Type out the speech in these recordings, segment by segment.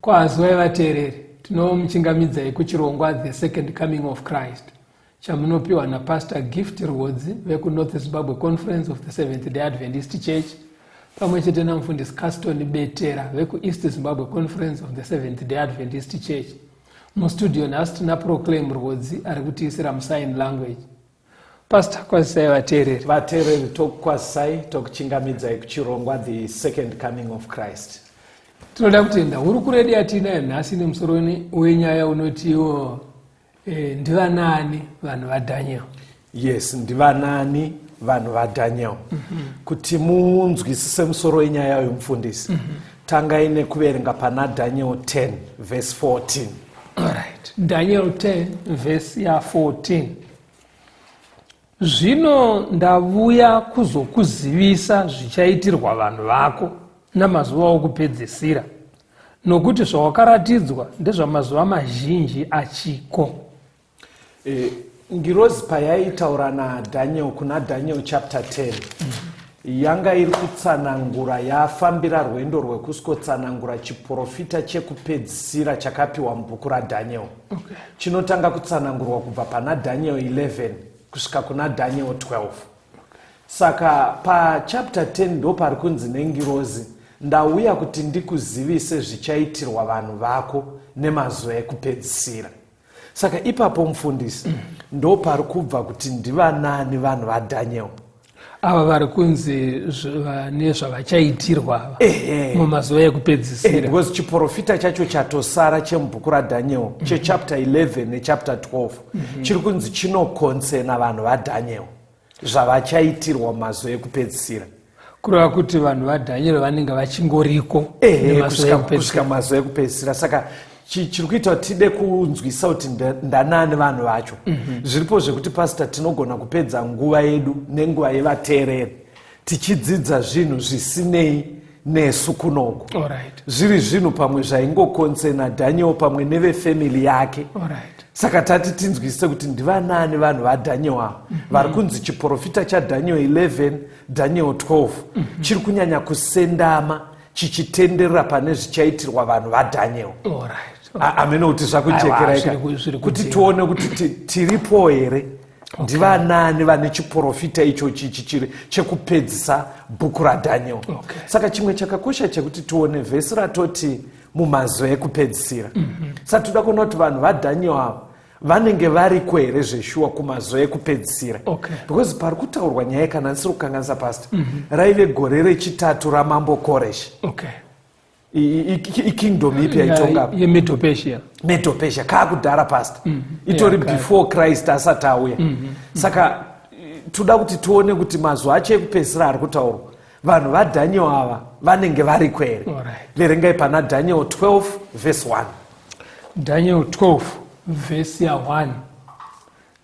Kwazwai vateereri, tinomuchingamidzai kuchirongwa The Second Coming of Christ chamunopiwa naPastor Gift Rhodzi veku-North Zimbabwe Conference of the Seventh-day Adventist Church pamwe chete namufundisi Caston Betera veku-East Zimbabwe Conference of the Seventh-day Adventist Church. Mustudio nhasi tina Proclaim Rhodzi ari kutiisira musign language. Pastor, kwazisai vateereri. Vateereri tokukwazisai, tokuchingamidzai kuchirongwa The Second Coming of Christ. Tinoda kutenda uri kuredi atinayo nhasi nemusoro wenyaya unotiwo ndivanani vanhu vaDaniel. Yes, ndivanani vanhu vaDaniel. Kuti munzwisise musoro wenyaya yomufundisi, tangai nekuverenga pana Daniel 10 verse 14. Alright. Daniel 10 verse ya 14. Zvino ndavuya kuzokuzivisa zvichaitirwa vanhu vako namazuva okupedzisira, nokuti zvawakaratidzwa ndezvamazuva mazhinji achiko. Ngirozi payaitaura naDaniel kuna Daniel chapter 10 yanga iri kutsanangura, yafambira rwendo rwekusvotsanangura chiprofita chekupedzisira chakapiwa mubhuku raDaniel. Okay. Chinotanga kutsanangurwa kubva pana Daniel 11 kusvika kuna Daniel 12. Saka pachapter 10 ndo pari kunzi nengirozi, ndauya kuti ndikuzivise zvichaitirwa vanhu vako nemazuva ekupedzisira. Saka ipapo mufundisi ndo pari kubva kuti ndivanani vanhu vaDaniel. Ava vari kunzi nezvavachaitirwa mumazuva ekupedzisira. Because chiprofita chacho chatosara chemubhuku raDaniel chechapter 11 nechapter 12 chiri kunzi chinokonsena vanhu vaDaniel zvavachaitirwa mumazuva ekupedzisira. Kureva kuti vanhu vaDaniel vanenge vachingoriko kusvika mazuva ekupedzisira. Saka chiri kuita kuti tide kunzwisa kuti ndanani vanhu vacho. Zviripo zvekuti pastor tinogona kupedza nguva yedu nenguva yevateereri tichidzidza zvinhu zvisinei nesu kunoko. Zviri zvinhu pamwe zvaingokonsena Daniel pamwe nevefamily yake. Saka tati tinzwisise kuti ndivanani vanhu vaDaniel ava vari kunzi chiprofita chaDaniel 11 Daniel 12 chiri kunyanya kusendama chichitenderera pane zvichaitirwa vanhu vaDaniel. Ameno kuti zvakujekeraika kuti tione kuti tiripo here. Ndivanani vane chiprofita ichochi chiri chekupedzisa bhuku raDaniel. Saka chimwe chakakosha chekuti tione vhesi ratoti mumazuva ekupedzisira. Saka toda kuona kuti vanhu vaDaniel ava vanenge variko here zveshuwa kumazuva ekupedzisira. Because pari kutaurwa nyaya kana ndisiri kukanganisa pastor raive gore rechitatu ramambo Koreshi. Ikingdom ipi yaitonga Medo Persia kaakudhara pastor. Itori before Christ asati auya. Saka toda kuti tione kuti mazuva acho ekupedzisira ari kutaurwa vanhu vaDaniel ava vanenge variko here. Verengai pana Daniel 12 verse 1. Daniel 12 verse ya 1.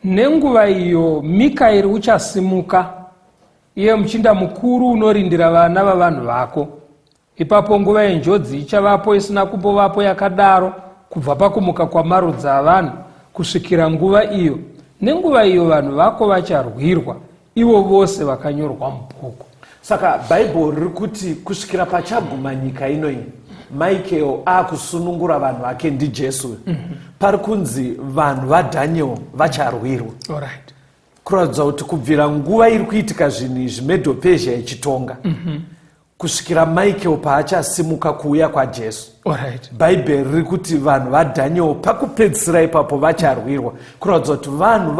Nenguva iyo Mikaeri uchasimuka, iye muchinda mukuru unorindira vana vavanhu vako. Ipapo nguva yenjodzi ichavapo isina kumbovapo yakadaro kubva pakumuka kwamarudzi avanhu kusvikira nguva iyo. Nenguva iyo vanhu vako vacharwirwa, ivo vose vakanyorwa mubhuku. Saka Bible riri kuti kusvikira pachaguma nyika inoyi Michael akusunungura vanhu vake ndiJesu. Pari kunzi vanhu vaDaniel vacharwirwa. Alright. Kuratidza kuti kubvira nguva iri kuitika zvinhu izvi Medo Persia ichitonga kusvikira Michael paachasimuka kuuya kwaJesu. Alright. Bhaibheri riri kuti vanhu vaDaniel pakupedzisira ipapo vacharwirwa. Kuratidza kuti vanhu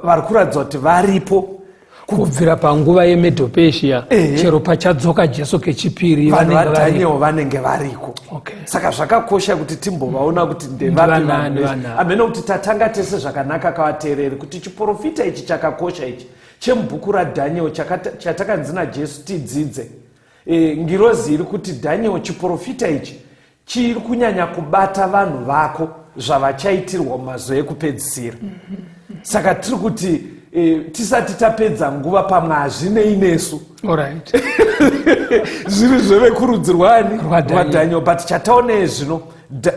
vari kuratidza kuti varipo kubvira panguva yeMedo Persia chero pachadzoka Jesu kechipiri vanhu vaDaniel vanenge variko. Okay. Saka zvakakosha kuti timbovaona kuti ndevapi vanhu. Ameno kuti tatanga tese zvakanaka kavateereri kuti chiprofita ichi chakakosha ichi chemubhuku raDaniel chatakanzi naJesu tidzidze. Ngirozi iri kuti Daniel chiprofita ichi chiri kunyanya kubata vanhu vako zvavachaitirwa mumazuva ekupedzisira. Saka tiri kuti tisati tapedza nguva pamwe hazvinei nesu. Alright. Zviri zvevekurudzi rwani rwaDaniel, but chataonei zvino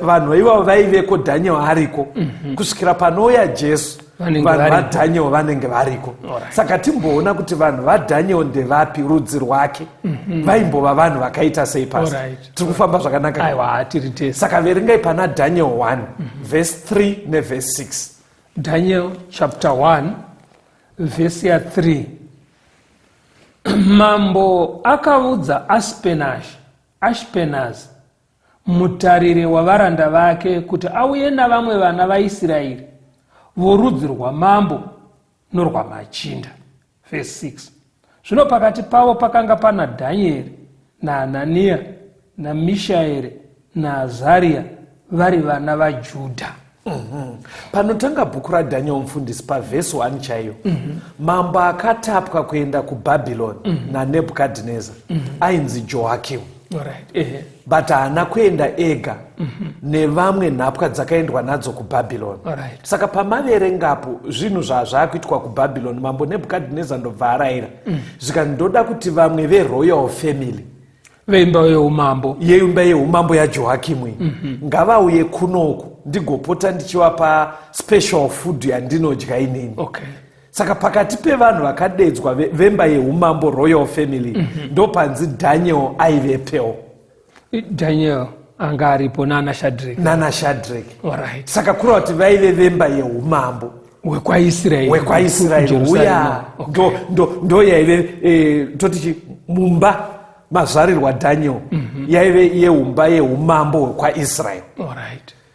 vanhu ivavo vaiveko Daniel ariko kusvikira panouya Jesu vanhu vaDaniel vanenge variko. Saka timboona kuti vanhu vaDaniel ndevapi, rudzi rwake vaimbova vanhu vakaita sei pasi. Tiri kufamba zvakanaka. Aiwa, tiri tese. Saka verengai pana Daniel 1 verse 3 neverse 6. Daniel chapter 1 verse ya 3. Mambo akaudza Ashpenaz mutariri wavaranda vake kuti auye navamwe vana vaIsraeri vorudzi rwamambo norwamachinda. Verse 6. Zvino pakati pavo pakanga pana Dhanieri naHanania naMishaeri naAzaria vari vana vaJudha. Panotanga bhuku raDaniel mufundisi pavhesi 1 chaiyo mambo akatapwa kuenda kuBhabhironi naNebhukadhineza ainzi Joakim. But haana kuenda ega nevamwe nhapwa dzakaendwa nadzo kuBhabhironi. Saka pamaverengapo zvinhu zvazvakuitwa kuBhabhironi mambo Nebhukadhineza ndobva arayira zvikati ndoda kuti vamwe veroyal family veimba yeumambo yaJoakimu ngavauye kunoku ndigopota ndichivapa special food yandinodya inini. Saka pakati pevanhu vakadedzwa vemba yeumambo royal family ndopanzi Daniel aivepewo. Daniel anga aripo nana Shadrach. Saka kureva kuti vaive vemba yeumambo wekwaIsraeri uya ndo yaive toti mumba mazvarirwa Daniel yaive yeumba yeumambo wekwaIsraeri.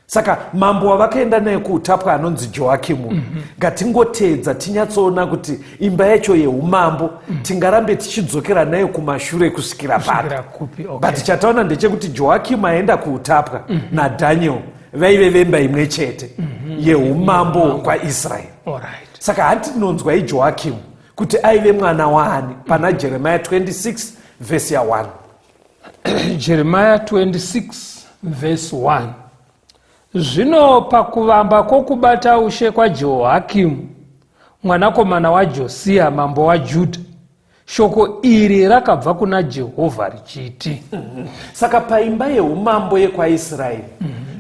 Saka mambo wavakaenda naye kuutapwa anonzi Joakimu ngatingoteedza tinyatsoona kuti imba yacho yeumambo tingarambe tichidzokera nayo kumashure kusvikira papi. But chataona ndechekuti Joakimu aenda kuutapwa naDaniel vaive vemba imwe chete yeumambo kwaIsraeri. Saka hatinonzwa iJoakimu kuti aive mwana waani pana Jeremiah 26 verse 1. Jeremiah 26 verse 1. Zvino pakuvamba kwokubata ushe kwaJehoakimu mwanakomana waJosia mambo waJudha shoko iri rakabva kuna Jehovha richiti. Saka paimba yeumambo yekwaIsraeri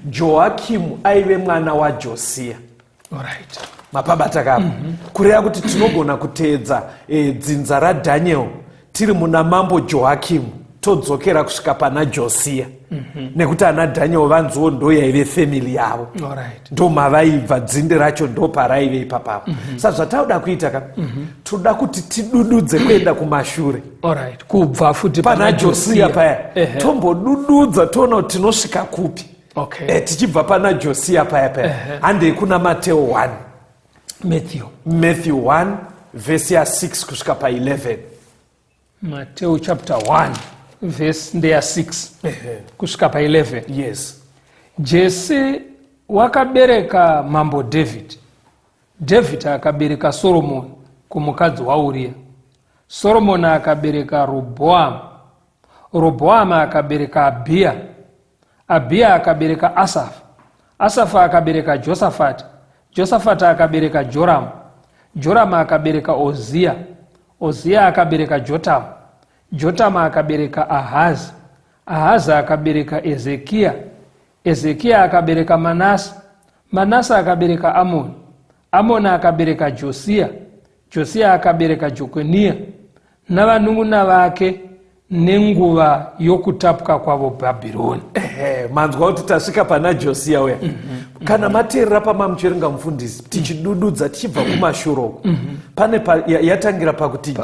Joakimu aive mwana waJosia. Mapabata kapo kureva kuti tinogona kuteedza dzinza raDaniel tiri muna mambo Joakimu todzokera kusvika pana Josia nekuti ana Daniel vanziwo ndo yaive family yavo ndo mavaibva dzinde racho ndo paraive ipapapo. Saka zvatauda kuita toda kuti tidududze kuenda kumashure kubva futi pana Josia paya tombodududza toona kuti tinosvika kupi. Tichibva pana Josia paya handei kuna Mateo 1 Matthew 1 verse ya 6 kusvika pa11. Mateo chapter 1 verse 6 kusvika pa11. Yes. Jese wakabereka mambo David akabereka Solomoni kumukadzi waUria. Solomoni akabereka Roboamu akabereka Abia akabereka Asafu akabereka Josafati akabereka Joramu akabereka Ozia akabereka Jotamu akabereka Ahazi akabereka Ezekia akabereka Manase akabereka Amoni akabereka Josia akabereka navanun'una vake nenguva yokutapwa kwavo Bhabhironi. Manzwa kuti tasvika pana Josia uya. Kana mateerera pamamucherenga mufundisi tichidududza tichibva kumashuro. Pane yatangira pakuti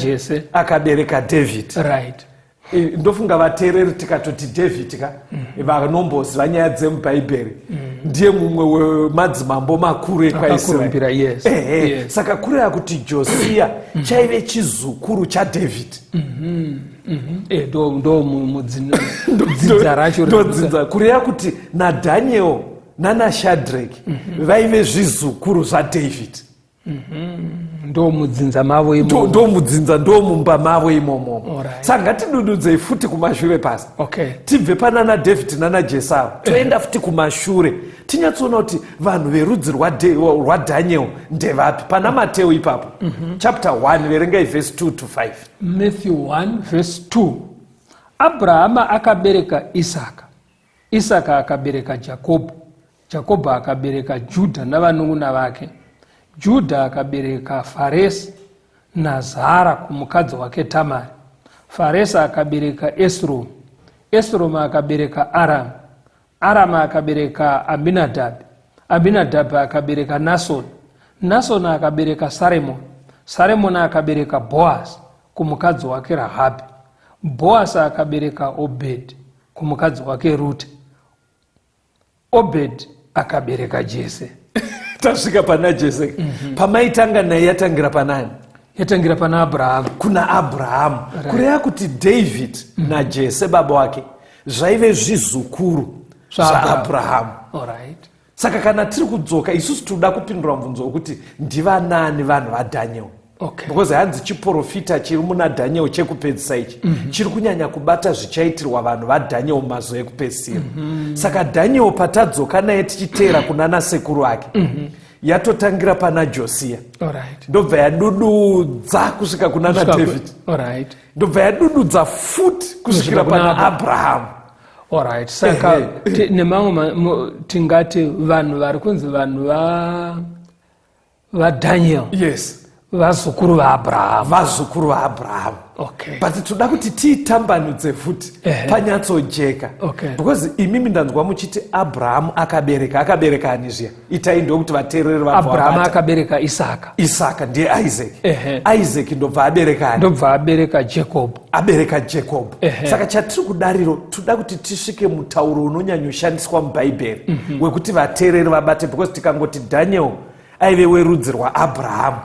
Jese akabereka David. Right. Ndofunga vateereri tikatoti David vanomboziva nyaya dzemubhaibheri ndiye mumwe wemadzimambo makuru ekwaIsraeri. Yes. Saka kureva kuti Josia chaive chizukuru chaDavid. Ndo mudzinza racho ndodzinza kureva kuti naDhaniel nanaShadraki vaive zvizukuru zvaDavid. ndo mudzinza mavo imomo, ndo mudzinza, ndo mumba mavo imomo. Saka ngatidududzei futi kumashure pasi. Tibve pana naDavid nanaJese avo toenda futi kumashure tinyatsoona kuti vanhu verudzi rwaDhaniel ndevapi. Pana Mateo ipapo chapter 1 verengai verse 2 to 5. Matthew 1 verse 2. Abrahama akabereka Isaka, Isaka akabereka Jakobho, Jakobho akabereka Judha navanun'una vake, Judha akabereka Faresi naZara kumukadzi wake Tamari, Faresi akabereka Esromu, Esromu akabereka Aramu, Aramu akabereka Aminadhabhi, Aminadhabhi akabereka Nasoni, Nasoni akabereka Saremoni, Saremoni akabereka Boazi kumukadzi wake Rahabhi, Boazi akabereka Obhedhi kumukadzi wake Rute, Obhedhi akabereka Jese. Tasvika pana Jese. Pamaitanga naye yatangira panani? Yatangira pana Abrahamu. Kuna Abrahamu. Kureva kuti David naJese baba wake zvaive zvizukuru zvaAbrahamu. Saka kana tiri kudzoka isusu tinoda kupindura mubvunzo wekuti ndivanani vanhu vaDhaniel. Because hanzi chiprofita chiri muna Daniel chekupedzisa ichi chiri kunyanya kubata zvichaitirwa vanhu vaDhaniel mumazuva ekupedzisira. Saka Daniel patadzoka naye tichiteera kuna nasekuru ake yatotangira pana Josia, ndobva yadududza kusvika kuna naDavid, ndobva yadududza futi kusvikira pana Abrahamu. Saka nemamwe tingati vanhu vari kunzi vanhu vaDhaniel. Yes. Vazukuru vaAbrahamu. Vazukuru vaAbrahamu. But toda kuti tiitambanudze futi panyatsojeka. Because imimi ndanzwa muchiti Abrahamu akabereka ani zviya? Itai ndokuti vateereri vabva Abrahamu akabereka Isaka. Isaka ndiye Isaac. Isaac ndobva abereka ani? Ndobva abereka Jacob. Abereka Jacob. Saka chatiri kudariro toda kuti tisvike mutauro unonyanyoshandiswa mubhaibheri wekuti vateereri vabate, because tikangoti Daniel aive werudzi rwaAbrahamu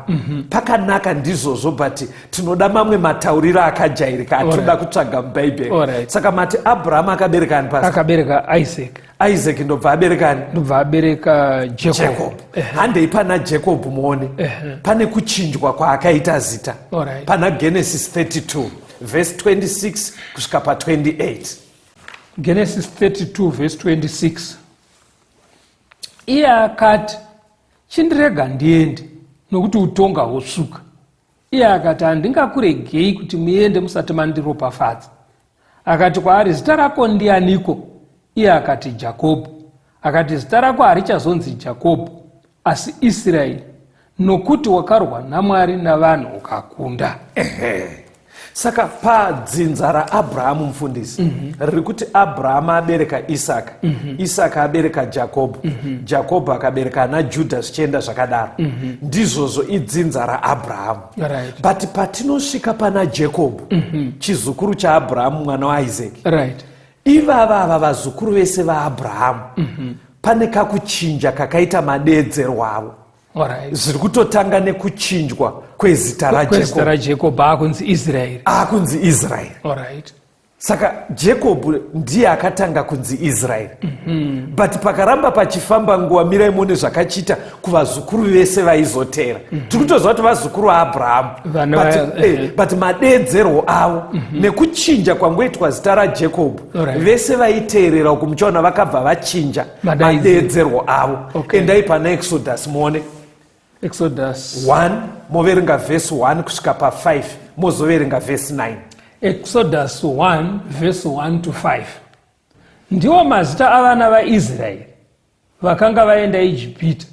pakanaka ndizvozvo, but tinoda mamwe matauriro akajairika atoda kutsvaga mubhaibheri. Saka mati Abrahamu akabereka ani pasi? Akabereka Isaac. Isaac ndobva abereka ani? Ndobva abereka Jacob. Handei pana Jacob muone pane kuchinjwa kwaakaita zita pana Genesis 32 verse 26 kusvika pa28. Genesis 32 verse 26. Iye akati, chindirega ndiende nokuti utonga hwosvuka. Iye akati, handingakuregei kuti muende musati mandiropafadza. Akati kwaari, zita rako ndianiko? Iye akati, Jakobho. Akati, zita rako harichazonzi Jakobho asi Israeri, nokuti wakarwa naMwari navanhu ukakunda. Saka padzinza raAbrahamu mufundisi riri kuti Abrahamu abereka Isaka, Isaka abereka Jakobho, Jakobho akabereka naJudha zvichienda zvakadaro. Ndizvozvo idzinza raAbrahamu. But patinosvika pana Jakobho, chizukuru chaAbrahamu mwana waIsaki, ivava vazukuru vese vaAbrahamu pane kakuchinja kakaita madeedzero avo. Zviri kutotanga nekuchinjwa kwezita raJacob akunzi Israeri. Akunzi Israeri. Saka Jacob ndiye akatanga kunzi Israeri. But pakaramba pachifamba nguva, mirai muone zvakachita kuvazukuru vese vaizotera. Tiri kutoziva kuti vazukuru vaAbrahamu, but madeedzerwo avo nekuchinja kwangoitwa zita raJacob, vese vaiteerera uku muchaona vakabva vachinja madeedzerwo avo. Endai pana Exodus muone Exodus 1 moverenga verse 1 kusvika pa5 mozoverenga verse 9. Exodus 1 verse 1 to 5. Ndiwo mazita avana vaIsraeri vakanga vaenda Ijipita,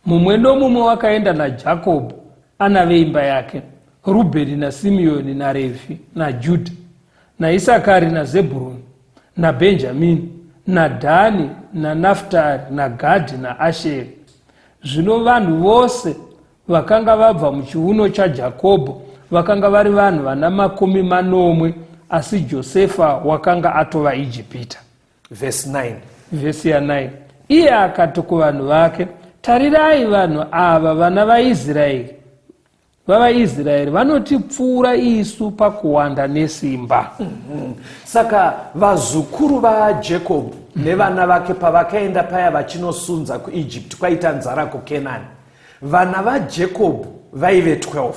mumwe nomumwe wakaenda naJakobho ana veimba yake, Rubheni naSimeoni naRevhi naJudha naIsakari naZebhuruni naBhenjamini naDhani naNafutari naGadhi naAsheri. Zvino vanhu vose vakanga vabva muchiuno chaJakobho vakanga vari vanhu vana 80, asi Josefa wakanga atova Ijipita. Verse 9. Vhesi ya9. Iye akati kuvanhu vake, tarirai, vanhu ava vana vavaIsraeri vanotipfuura isu pakuwanda nesimba. Saka vazukuru vaJakobho nevana vake pavakaenda paya vachinosunza kuEgypt kwaita nzara kuKenani, vana vaJakobho vaive 12.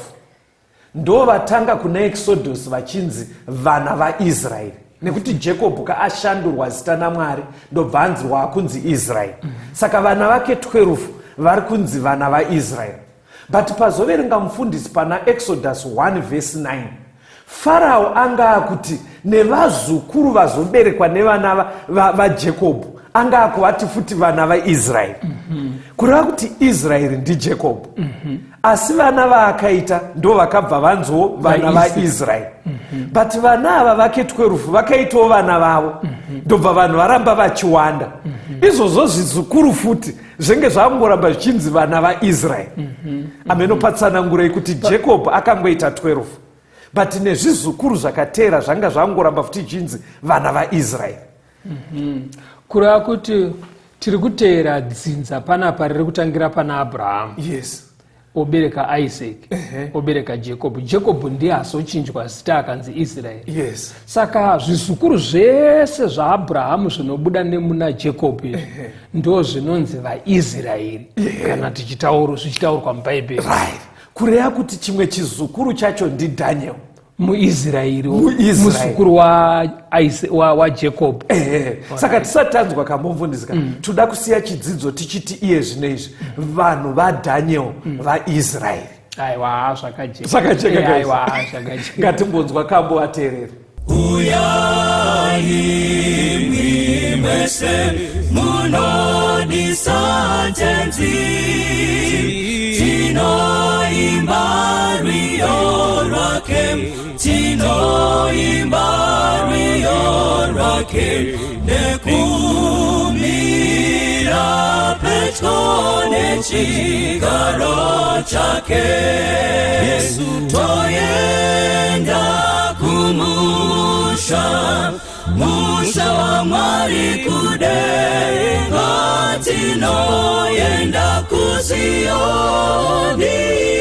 Ndo vatanga kuna Exodus vachinzi vana vaIsraeri, nekuti Jakobho kaashandurwa zita naMwari ndobva anzirwa kunzi Israeri. Saka vana vake 12 vari kunzi vana vaIsraeri. But pazoverenga mufundisi pana Exodus 1 verse 9, Farao anga akuti nevazukuru vazoberekwa nevana vaJakobho anga akuvati futi vana vaIsraeri. Kureva kuti Israeri ndiJakobho. Asi vana vaakaita ndo vakabva vanzwo vana vaIsraeri. But vana ava vake 12 vakaitawo vana vavo, ndobva vanhu varamba vachiwanda. Izvozvo zvizukuru futi zvenge zvangoramba zvichinzi vana vaIsraeri. Amenopatsanangurei kuti Jakobho akangoita 12, but nezvizukuru zvakateera zvanga zvangoramba futi zvichinzi vana vaIsraeri. Kureva kuti tiri kuteera dzinza panapa riri kutangira pana Abrahamu. Yes. Obereka Isaac, obereka Jakobho. Jakobho ndiye azochinjwa zita akanzi Israeri. Yes. Saka zvizukuru zvese zvaAbhurahamu zvinobuda nemuna Jakobho ndo zvinonzi vaIsraeri, kana zvichitaurwa muBhaibheri. Right. Kureva kuti chimwe chizukuru chacho ndiDhaniel, muIsraeri, muzukuru waJakobho. Saka tisati tanzwa kambomufundisika, toda kusiya chidzidzo tichiti iye zvinezvi vanhu vaDhaniel vaIsraeri. Aiwa, zvakajeka. Zvakajeka. Aiwa, zvakajeka. Ngatimbonzwa kambo vateereri. Uyai mwese munodisa tenzi, tinoimba rwiyo rwake, tinoimba rwiyo rwake, nekumira pedyo nechigaro chake. Yesu toyenda kumusha, musha wa Mwari kudenga, tinoyenda kuZioni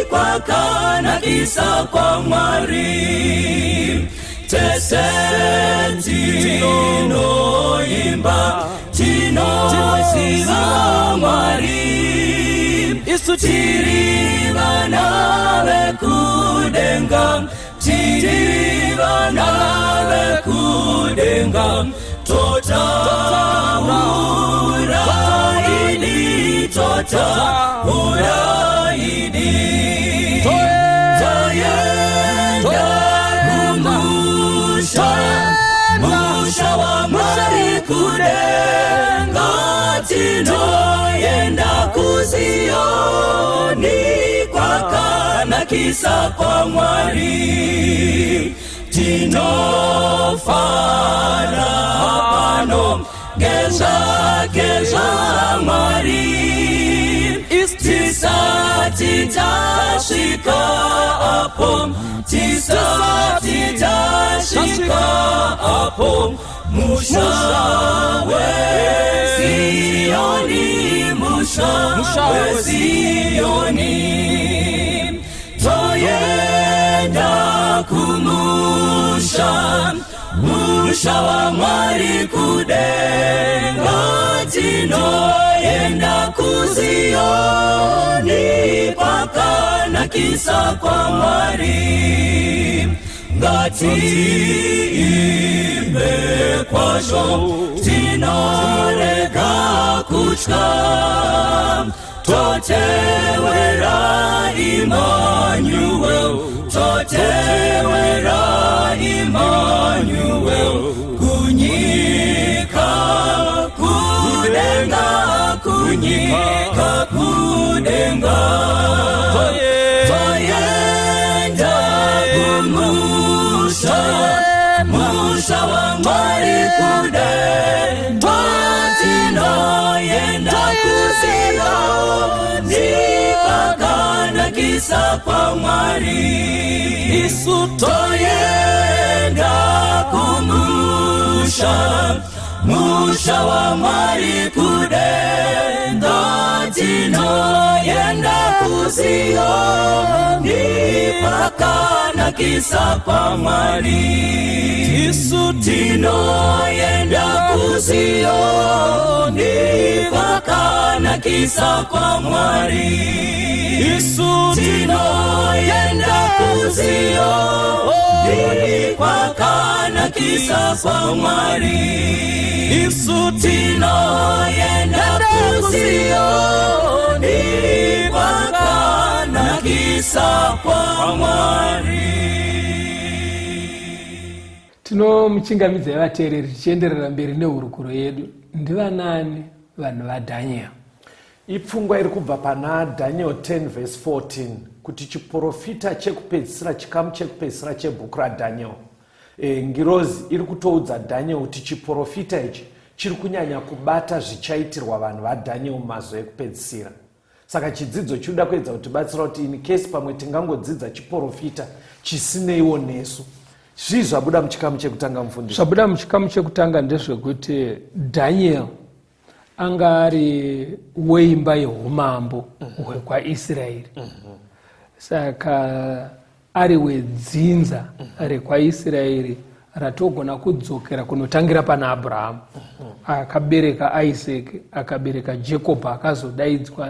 kwakanakisa kwa Mwari. Tese tinoimba, tinoziva Mwari, tiri vana vekudenga, tiri vana vekudenga, totaura ini, totaura ini, toyenda kumusha, musha wa Mwari kudenga, tinoyenda kuZioni kwakanakisa kwa Mwari. Tinofara pano ngezvake Mwari, tisati tasvika apo, tisati tasvika apo, musha weZioni, musha weZioni, toyenda kumusha, musha wa Mwari kudenga, tinoyenda kuZioni kwakanakisa kwa Mwari. Ngatiimbe kwazvo, tinorega kutya, totewera Emmanuel, totewera Emmanuel, kunyika kudenga, kunyika kudenga, toyenda Mwari kudendo tinoenda kuzioni kwakanakisa kwa Mwari. Isu toyenda kumusha, musha wa Mwari kudendo tinoenda kuzioni kwakanakisa kwa Mwari. Isu tinoenda kuzioni kwakanakisa kwa Mwari. Isu tinoenda kuzioni kwakanakisa kwa Mwari. Isu tinoenda kuzioni kwakanakisa kwa Mwari. Tinomuchingamidza vateereri tichienderera mberi nehurukuro yedu. Ndivanani vanhu vaDhaniel? Ipfungwa iri kubva pana Daniel 10 verse 14 kuti chiprofita chekupedzisira, chikamu chekupedzisira chebhuku raDhaniel. Ngirozi iri kutoudza Daniel kuti chiprofita ichi chiri kunyanya kubata zvichaitirwa vanhu vaDhaniel mumazuva ekupedzisira. Saka chidzidzo chinoda kuedza kutibatsira kuti in case pamwe tingangodzidza chiprofita chisineiwo nesu. Zvii zvabuda muchikamu chekutanga mufundisi? Zvabuda muchikamu chekutanga ndezvekuti Daniel anga ari weimba yeumambo hwekwaIsraeri. Saka ari wedzinza rekwaIsraeri ratogona kudzokera kunotangira pana Abrahamu. Akabereka Isaac, akabereka Jacob,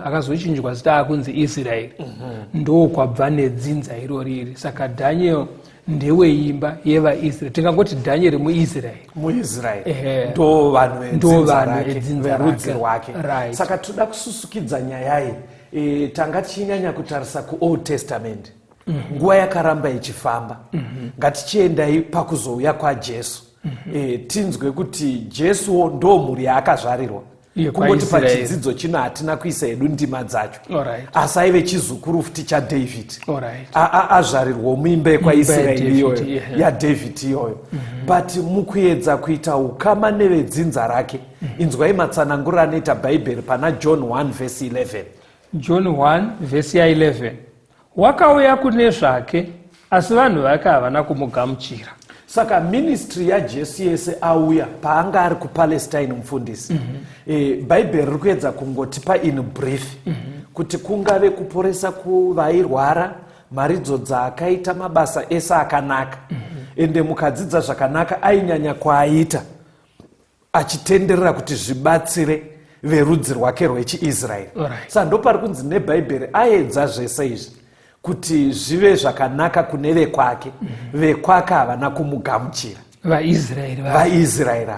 akazochinjwa zita akunzi Israeri. Ndokwabva nedzinza iroriri. Saka Daniel ndeweimba yevaIsraeri. Tingangoti Daniel muIsraeri. Ndo vanhu edzinza verudzi rwake. Right. Saka toda kususukidza nyaya iyi. Tanga tichinyanya kutarisa kuOld Testament. Nguva yakaramba ichifamba. Ngatichiendai pakuzouya kwaJesu. Tinzwe kuti Jesu ndo mhuri yaakazvarirwa. Kungoti pachidzidzo chino hatina kuisa hedu ndima dzacho. Asi aive chizukuru futi chaDavid. Azvarirwa muimba yekwaIsraeri iyoyo yaDavid iyoyo. But mukuedza kuita ukama nevedzinza rake, inzwai matsananguriro anoita Bhaibheri pana John 1 verse 11. John 1 verse 11. Wakauya kune zvake, asi vanhu vake havana kumugamuchira. Saka ministry yaJesu yese auya paanga ari kuPalestine mufundisi. Bhaibheri riri kuedza kungotipa in brief kuti kungave kuporesa kuvairwara, maridzo dzaakaita, mabasa ese akanaka. Ende mukadzidza zvakanaka ainyanya kwaaita achitenderera kuti zvibatsire verudzi rwake rwechiIsraeri. Saka ndopari kunzi neBhaibheri aedza zvese izvi kuti zvive zvakanaka kune vekwake. Vekwake havana kumugamuchira. VaIsraeri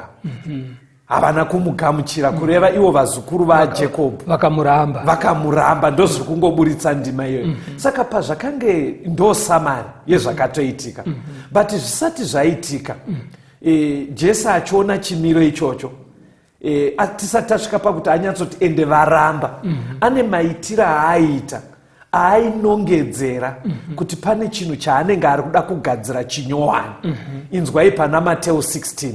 havana kumugamuchira, kureva ivo vazukuru vaJakobho vakamuramba. Ndozviri kungoburitsa ndima iyoyo. Saka pazvakange ndo samari yezvakatoitika. But zvisati zvaitika, Jesu achiona chimiro ichocho, tisati tasvika pakuti anyatsoti ende varamba, ane maitiro aaita ainongedzera kuti pane chinhu chaanenge ari kuda kugadzira chinyowani. Inzwai pana Mateo 16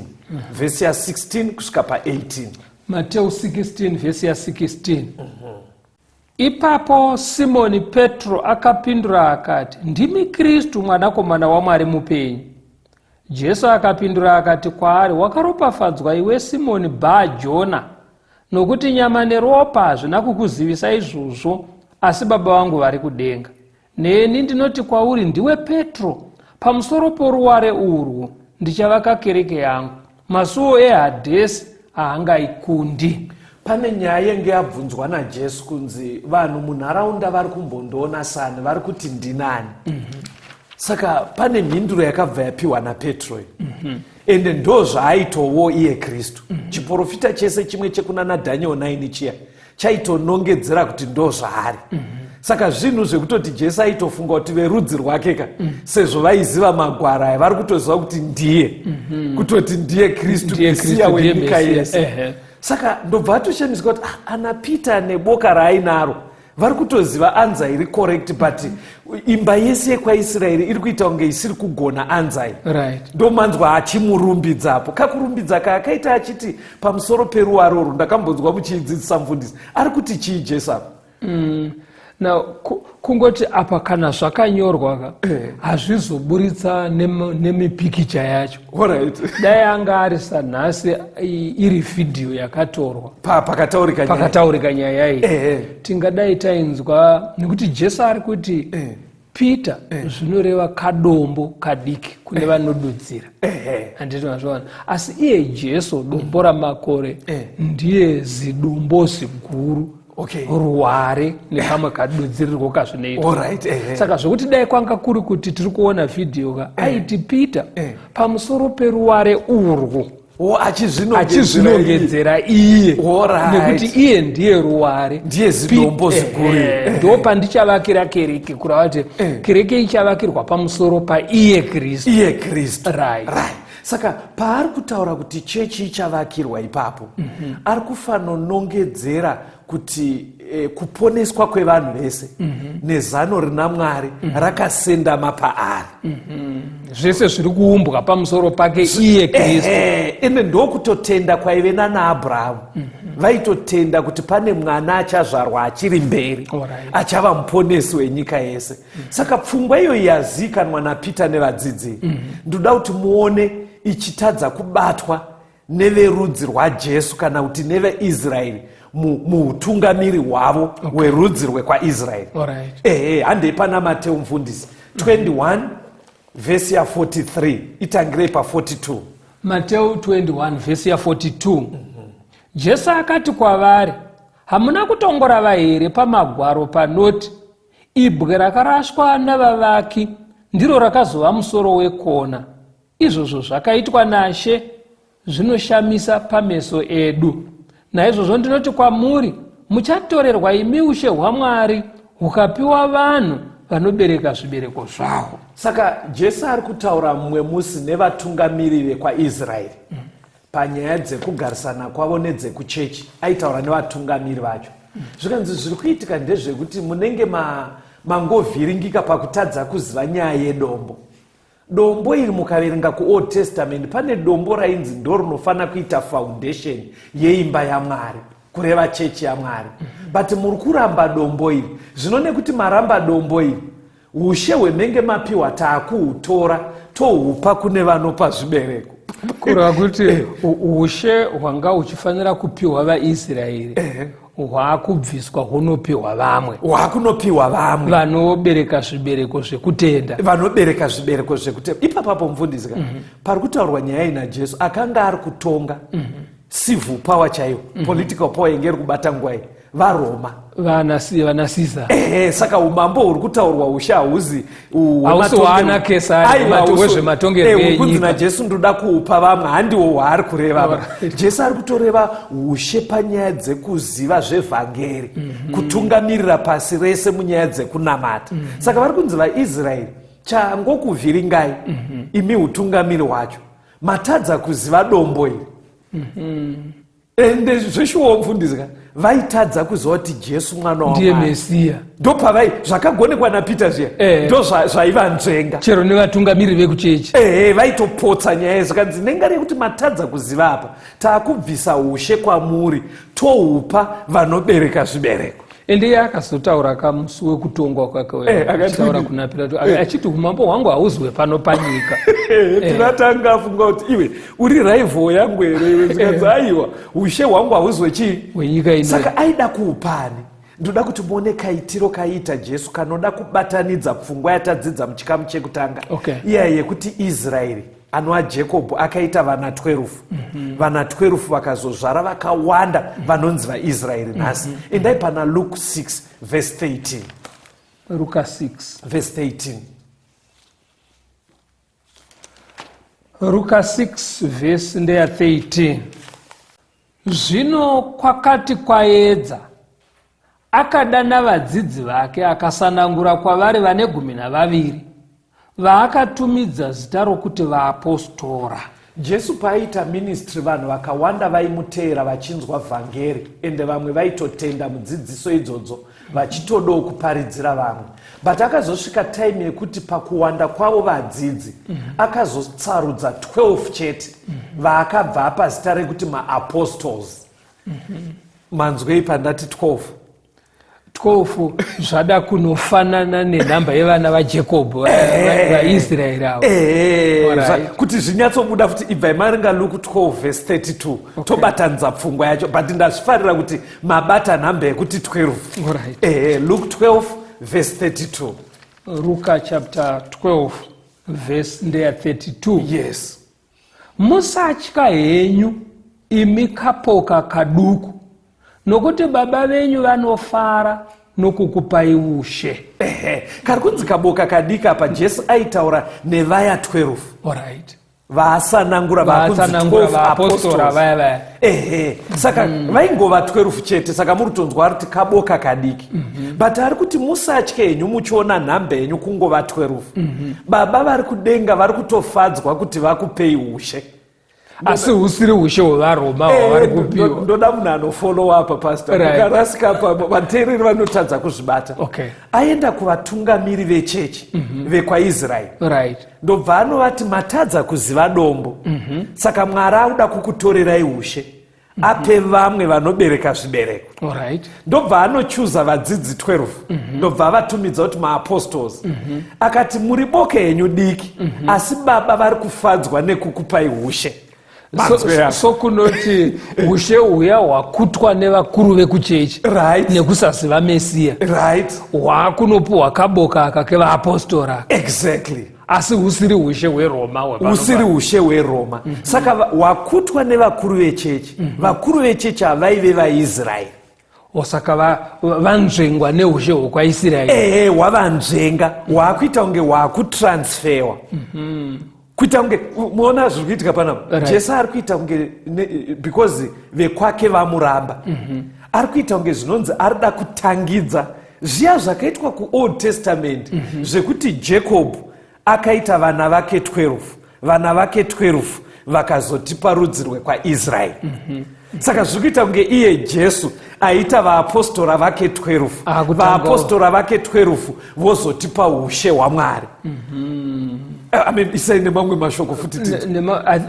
vhesi ya 16 kusvika pa18. Mateo 16 vhesi ya 16. Ipapo Simoni Petro akapindura akati, ndimi Kristu mwanakomana waMwari mupenyu. Jesu akapindura akati kwaari, wakaropafadzwa iwe Simoni Bha-Jona, nokuti nyama neropa hazvina kukuzivisa izvozvo, asi Baba vangu vari kudenga. Neni ndinoti kwauri, ndiwe Petro, pamusoro poruware urwu ndichavaka kereke yangu, masuo eHadhesi haangaikundi. Pane nyaya yenge yabvunzwa naJesu kunzi vanhu munharaunda vari kumbondoona sani vari kuti ndinani. Saka pane mhinduro yakabva yapiwa naPetro. Ende ndo zvaaitowo iye Kristu. Chiprofita chese chimwe chekuna naDhaniel 9 chiya chaitonongedzera kuti ndo zvaari. Saka zvinhu zvekutoti Jesu aitofunga kuti verudzi rwake sezvo vaiziva magwara aya vari kutoziva kuti ndiye, kutoti ndiye Kristu, Mesiya wenyika yese. Saka ndobva atoshamiswa kuti ana Pita neboka raainaro vari kutoziva anzai iri correct, but imba yese yekwaisraeri iri kuita kunge isiri kugona anzai. Right. Ndomanzwa achimurumbidzapo. Kakurumbidza kaakaita achiti pamusoro peruware urwu ndakambonzwa muchidzidzisa mufundisi. Ari kuti chii Jesu apo? Now kungoti apa kana zvakanyorwa hazvizoburitsa nemipikicha yacho. Alright. Dai anga ari sanhasi iri video yakatorwa pakataurika nyaya iyi, tingadai tainzwa, nekuti Jesu ari kuti Peter zvinoreva kadombo kadiki kune vanodudzira. Handiti mazvona. Asi iye Jesu dombo ramakore ndiye zidombo ziguru. Okay. Ruware nekamwe kadudzirirwo kazvinoitwa. Saka zvokuti dai kwanga kuri kuti tiri kuona vhidhiyo aiti Peter pamusoro peruware urwu achizvinongedzera iye, nekuti iye ndiye ruware, ndiye zidombo ziguru. Ndo pandichavakira kereke, kurava kuti kereke ichavakirwa pamusoro paiye Kristu. Iye Kristu. Right. Saka paari kutaura kuti chechi ichavakirwa ipapo, ari kufanonongedzera kuti kuponeswa kwevanhu vese nezano rina Mwari rakasendama paari. Zvese zviri kuumbwa pamusoro pake iye Kristu. Ende ndokutotenda kwaive naAbhurahamu. Vaitotenda kuti pane mwana achazvarwa achiri mberi, achava muponesi wenyika yese. Saka pfungwa iyo yazikanwa naPita nevadzidzi. Ndoda kuti muone ichitadza kubatwa neverudzi rwaJesu kana kuti neveIsraeri muutungamiri hwavo hwerudzi rwekwaIsraeri. Handei pana Mateo mufundisi 21 vhesi ya 43 itangirei pa42. Mateo 21 vhesi ya 42. Jesu akati kwavari, hamuna kutongorava here pamagwaro panoti, ibwe rakarashwa navavaki ndiro rakazova musoro wekona. Izvozvo zvakaitwa naShe, zvinoshamisa pameso edu. Naizvozvo ndinoti kwamuri, muchatorerwa imi ushe hwaMwari hukapiwa vanhu vanobereka zvibereko zvavo. Saka Jesu ari kutaura mumwe musi nevatungamiri vekwaIsraeri panyaya dzekugarisana kwavo nedzekuchechi. Aitaura nevatungamiri vacho. Zvikanzi zviri kuitika ndezvekuti munenge mangovhiringika pakutadza kuziva nyaya yedombo. Dombo iri mukaverenga kuOld Testament pane dombo rainzi ndo rinofana kuita foundation yeimba yaMwari, kureva chechi yaMwari. But muri kuramba dombo iri. Zvino nekuti maramba dombo iri, ushe hwenenge mapiwa taakuhutora tohupa kune vanopa zvibereko. Kureva kuti ushe hwanga huchifanira kupiwa vaIsraeri hwakubviswa hunopiwa vamwe. Hwakunopiwa vamwe vanobereka zvibereko zvekutenda. Vanobereka zvibereko zvekutenda. Ipapo mufundisi pari kutaurwa nyaya ina Jesu akanga ari kutonga civil power chaiyo, political power inge iri kubata nguva iyi, vaRoma. Vana Caesar. Saka umambo huri kutaurwa ushe hauzi hwana Kesari wezvematongerwo enyika. naJesu ndoda kuupa vamwe, handiwo hwaari kureva. Jesu ari kutoreva ushe panyaya dzekuziva zvevhangeri, kutungamirira pasi rese munyaya dzekunamata. Saka vari kunzi vaIsraeri, changokuvhiringai imi utungamiri hwacho, matadza kuziva dombo iri. Ende zveshuwo mufundisi vaitadza kuziva kuti Jesu mwana ndiye Mesiya. Ndopavai zvakagonekwa naPita zviya, ndo zvaiva nzvenga chero nevatungamiri vekuchechi. Vaitopotsa nyaya zvikanzi nenga rekuti matadza kuziva apa, taakubvisa ushe kwamuri tohupa vanobereka zvibereko. Ende iye akazotaura kamusi wekutongwa kwake, akataura kuna Pilato achiti umambo hwangu hauzwe pano panyika. Pilato anga afunga kuti iwe uri rival yangu here iwe, zikanzi aiwa ushe hwangu hauzwe chii wenyika ino. Saka aida kuupani. Ndoda kuti muone kaitiro kaiita Jesu kanoda kubatanidza pfungwa yatadzidza muchikamu chekutanga. Iya yekuti Israeri anova Jekobho akaita vana 12. Vana 12 vakazozvara vakawanda vanonzi vaIsraeri nhasi. Endai pana Luke 6 verse 13. Luka 6 verse 13. Luka 6 verse ndeya 13. Zvino kwakati kwaedza, akadana vadzidzi vake akasanangura kwavari vane 12 vaakatumidza zita rokuti vaApostora. Jesu paaita ministry vanhu vakawanda vaimuteera vachinzwa vhangeri, ende vamwe vaitotenda mudzidziso idzodzo. vachitodawo kuparidzira vamwe. But akazosvika time yekuti pakuwanda kwavo vadzidzi akazotsarudza 12 chete vaakabva apa zita rekuti maapostles. Manzwei pandati 12 zvada kunofanana nenhamba yevana vaJakobho vaIsraeri avo. Kuti zvinyatsobuda futi ibva maringa Luke 12 verse 32. Tobatanidza pfungwa yacho, but ndazvifarira kuti mabata nhamba yekuti 12. Luke 12 verse 32. Luka chapter 12 verse 32. Yes. Musatya henyu imi kapoka kaduku, nokuti baba venyu vanofara nokukupai ushe. Kari kunzi kaboka kadiki apa Jesu aitaura nevaya 12. Alright. Vaasanangura vaapostora vaya. Saka vaingova 12 chete, saka murutonzwa ariti kaboka kadiki. But ari kuti musatya henyu muchiona nhamba yenyu kungova 12. Baba vari kudenga vari kutofadzwa kuti vakupei ushe. Asi usiri ushe hwevaroma hwavari kupiwa. Ndoda munhu anofollow apa pastor. Ukarasika apa vateereri vanotadza kuzvibata. Aenda kuvatungamiri vechechi vekwaIsraeri. Right. Ndobva anovati matadza kuziva dombo. Saka Mwari auda kukutorerai ushe. Ape vamwe vanobereka zvibereko. Alright. Ndobva anochuza vadzidzi 12. Ndobva avatumidza kuti maapostles. Akati muri boke henyu diki, asi baba vari kufadzwa nekukupai ushe. So kunoti ushe uya hwakutwa nevakuru vekuchechi, right, nekusaziva Mesiya, right, hwakunopuhwa kaboka aka kevaapostora. Exactly. Asi usiri ushe hweRoma. Usiri ushe hweRoma. Saka hwakutwa nevakuru vechechi. Vakuru vechechi havaive vaIsraeri. Osaka vanzvengwa neushe hwekwaIsraeri. Hwavanzvenga hwakuita kunge hwakutransferwa. Kuita kunge muona zviri kuitika panapa. Jesu ari kuita kunge because vekwake vamuramba. Ari kuita kunge zvinonzi arida kutangidza zviya zvakaitwa kuOld Testament zvekuti Jacob akaita vana vake 12. Vana vake 12 vakazotipa rudzi rwekwaIsraeri. Saka zviri kuita kunge iye Jesu aita vaapostora vake 12. Vaapostora vake 12 vozotipa ushe hwaMwari. Isai nemamwe mashoko futi titi.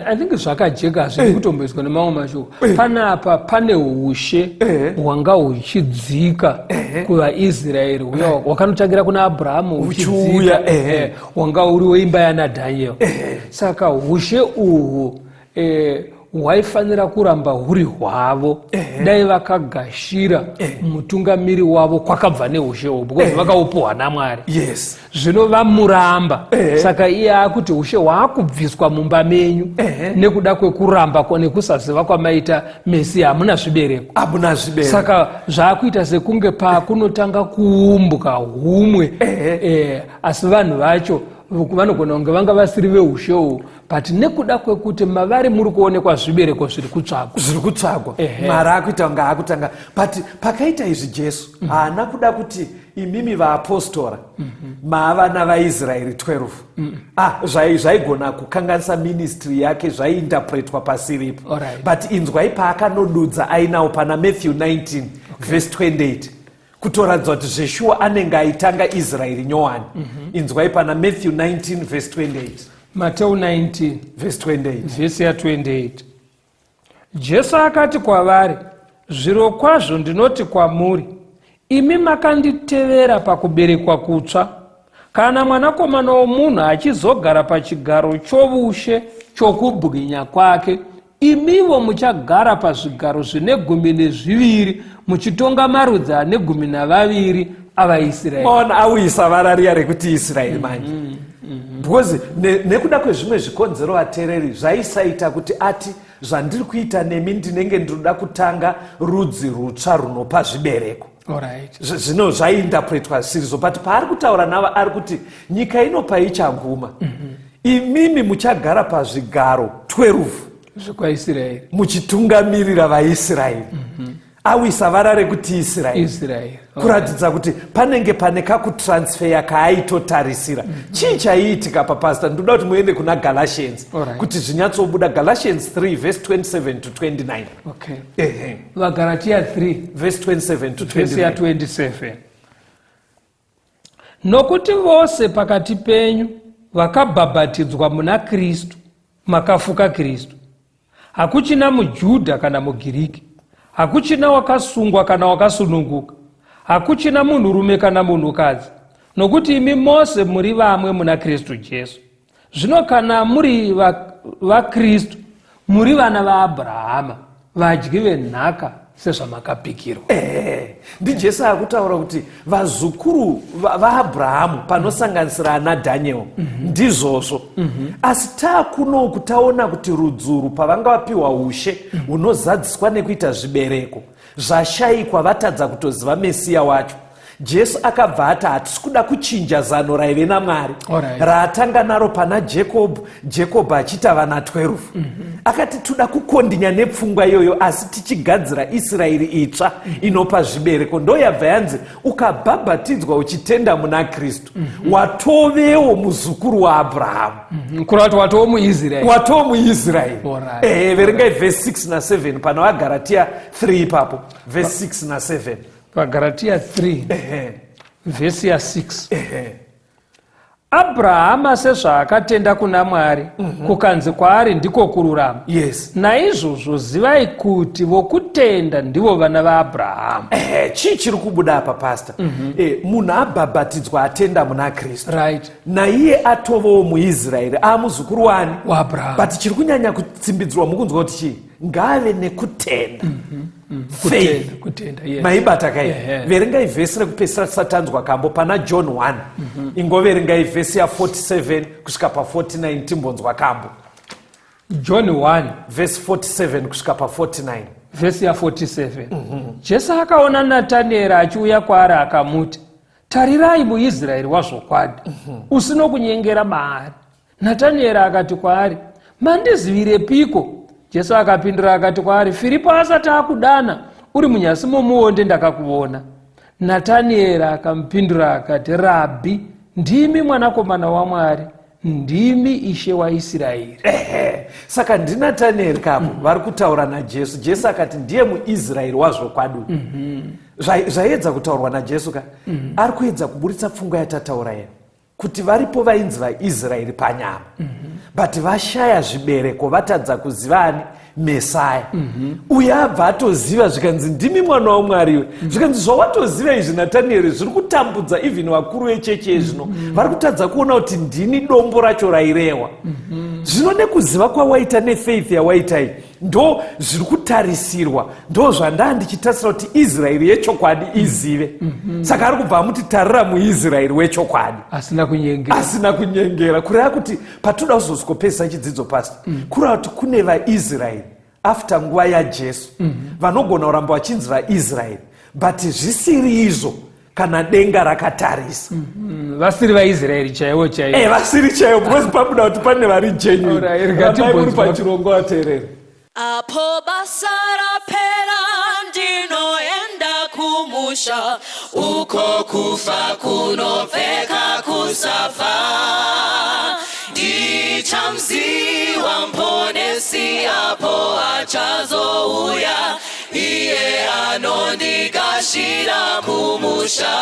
I think zvakajeka zviri kutomboiswa nemamwe mashoko. Panapa pane ushe hwanga huchidzika kuvaIsraeri, hwakanotangira kuna Abrahamu huchidzika, hwanga uri weimba yaNadhanieri. Saka ushe uhwu hwaifanira kuramba huri hwavo, dai vakagashira mutungamiri wavo kwakabva neushe uhwu, because vakaupuhwa naMwari. Yes. Zvino vamuramba. Saka iye akuti ushe hwaakubviswa mumba menyu nekuda kwekuramba nekusaziva kwamaita Mesiya, hamuna zvibereko. Saka zvaakuita sekunge pakunotanga kuumbwa humwe, asi vanhu vacho vanogona kunge vanga vasiri veushe uhwu, but nekuda kwekuti mavari muri kuonekwa zvibereko zviri kutsvagwa. Mwari akuita kunge akutanga. But pakaita izvi Jesu haana kuda kuti imimi vaapostora maava navaIsraeri 12. Zvaigona kukanganisa ministry yake, zvaiinterpretwa pasiripo. But inzwai paakanodudza ainawo pana Matthew 19 verse 28. Kutoradza kuti zveshuwa anenge aitanga Israeri nyowani. Inzwai pana Matthew 19 verse 28. Matthew 19 verse 28. Verse ya 28. Jesu akati kwavari, zvirokwazvo ndinoti kwamuri, imi makanditevera pakuberekwa kutsva. Kana mwanakomana womunhu achizogara pachigaro chovushe chokubwinya kwake, imivo muchagara pazvigaro zvine 12 muchitonga marudzi ane 12 avaIsraeri. Maona auyisa varariya rekuti Israeri manje. Because nekuda kwezvimwe zvikonzero vateereri zvaisaita kuti ati zvandiri kuita nemi ndinenge ndinoda kutanga rudzi rutsva runopa zvibereko. Zvino zvaiinterpretwa zvisizvo, but paari kutaura navo ari kuti nyika ino paichaguma, imimi muchagara pazvigaro 12 zvekwaIsraeri muchitungamirira vaIsraeri. Awisa vara rekuti Israeri. Kuratidza kuti panenge pane kakutransferya kaaitotarisira. Chii chaiitika papastor? Ndoda kuti muende kuna Galatians kuti zvinyatsobuda. Galatians 3 verse 27 to 29. VaGalatia 3 verse 27 to 29. Verse 27. nokuti vose pakati penyu vakabhabhatidzwa muna Kristu makafuka Kristu. Hakuchina muJudha kana muGiriki, hakuchina wakasungwa kana wakasununguka, hakuchina munhurume kana munhukadzi, nokuti imi mose muri vamwe muna Kristu Jesu. Zvino kana muri vaKristu, muri vana vaAbhurahama, vadyi venhaka sezvamakapikirwa. NdiJesu akutaura kuti vazukuru vaAbhurahamu panosanganisira ana Daniel ndizvozvo. Asi taakuno kutaona kuti rudzuru pavanga vapiwa ushe hunozadziswa nekuita zvibereko zvashayikwa vatadza kutoziva Mesiya wacho, Jesu akabva ati hatisi kuda kuchinja zano raive naMwari raatanga naro pana Jakobho achiita vana 12. Akati toda kukondinya nepfungwa iyoyo, asi tichigadzira Israeri itsva inopa zvibereko. Ndo yabva yanzi ukabhabhatidzwa uchitenda muna Kristu watovewo muzukuru waAbhurahamu. Kurati watoo muIsraeri. Verengai verse 6 na 7 pano vaGaratia 3 ipapo verse 6 na 7. Galatia 3 vhesi ya 6. Abrahama sezvaakatenda kuna Mwari, kukanzi kwaari ndiko kururama. Naizvozvo zivai kuti vokutenda ndivo vana vaAbhurahamu. Chii chiri kubuda apa pastor? Munhu abhabhatidzwa atenda muna Kristu, naiye atovawo muIsraeri amuzukuru wani waAbhurahamu. But chiri kunyanya kutsimbidzwa mukunzwa kuti chii? Ngave nekutenda. Kutenda, yes. Maibata kai. Verengai vhesi rekupedzisira tisatanzwa kambo pana John 1. Ingoverengai vhesi ya 47 kusvika pa 49 timbonzwa kambo. John 1 verse 47 kusvika pa 49. Vhesi ya 47. Jesu akaona Natanieri achiuya kwaari akamuti, tarirai muIsraeri wazvokwadi, usino kunyengera maari. Natanieri akati kwaari, mandizivirepiko? Jesu akapindura akati kwaari, Filipo asati akudana uri munyasi momuonde ndakakuona. Natanieri akamupindura akati, Rabhi, ndimi mwanakomana waMwari, ndimi Ishe waIsraeri. Saka ndinatanieri kapo vari kutaura naJesu. Jesu akati ndiye muIsraeri wazvokwadi. Zvaedza kutaurwa naJesu ka ari kuedza kuburitsa pfungwa yatataura yena kuti varipo vainzi vaIsraeri panyama, but vashaya zvibereko, vatadza kuzivani Mesaya. Uye abva atoziva zvikanzi ndimi mwana waMwari. Zvikanzi zvawatoziva izvi Natanieri zviri kutambudza even vakuru vechechi zvino. Vari kutadza kuona kuti ndini dombo racho rairehwa. Zvino nekuziva kwawaita nefaith yawaita iyi ndo zviri kutarisirwa, ndo zvandaa ndichitarisira kuti Israeri yechokwadi izive. Saka ari kubva amuti tarira muIsraeri wechokwadi, asina kunyengera. Kureva kuti patoda kuzosvikopedzisa chidzidzo pastor, kureva kuti kune vaIsraeri after nguva yaJesu vanogona kuramba vachinzi vaIsraeri, but zvisiri izvo kana denga rakatarisa. Vasiri vaIsraeri chaivo chaivo. Vasiri chaivo, because pabuda kuti pane vari genuine. Ramai muri pachirongo vateereri. Apo basa rapera ndinoenda kumusha, uko kufa kunopfeka kusafa. Ndichamziwa mponesi apo achazouya, iye anondikashira kumusha.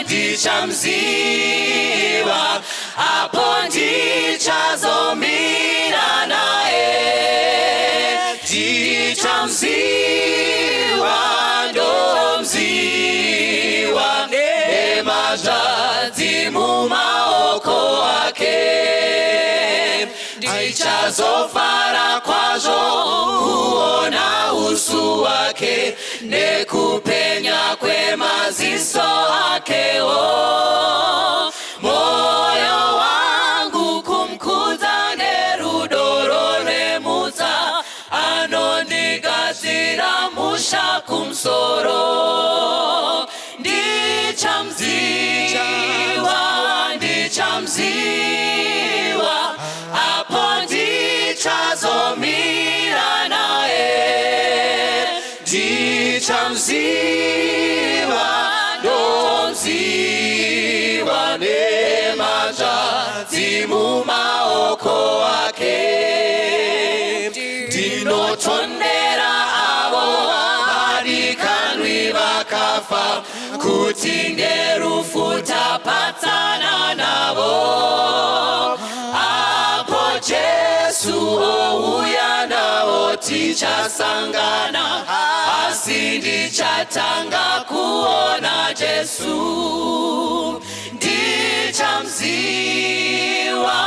Ndichamziwa apo ndichazomira naye. Ndichamziwa ndomziwa nemazvadzi mumaoko ake. Ndichazofara kwazvo kuona usu wake nekupenya kwemaziso akewo. Moyo wangu kumkudza nerudo ronemutsa, anondigadzira musha kumsoro. Ndichamziwa apo ndichazomira naye. Ndichamziwa ndomziwa nemazvadzi mumaoko ake. Ndinotondera avo vadikanwi kusiyana navo. Apo Jesu ouya navo tichasangana, asi ndichatanga kuona Jesu. Ndichamziva,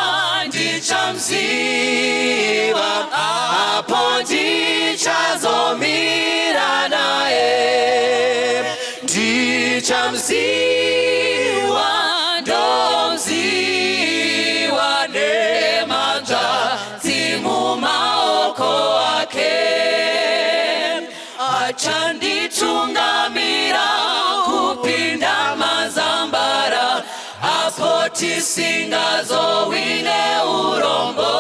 apo ndichazomira naye. Ndichamziva, ndomziva nemanja dzimumaoko ake. Achanditungamira kupinda mazambara, apo tisingazowine urombo.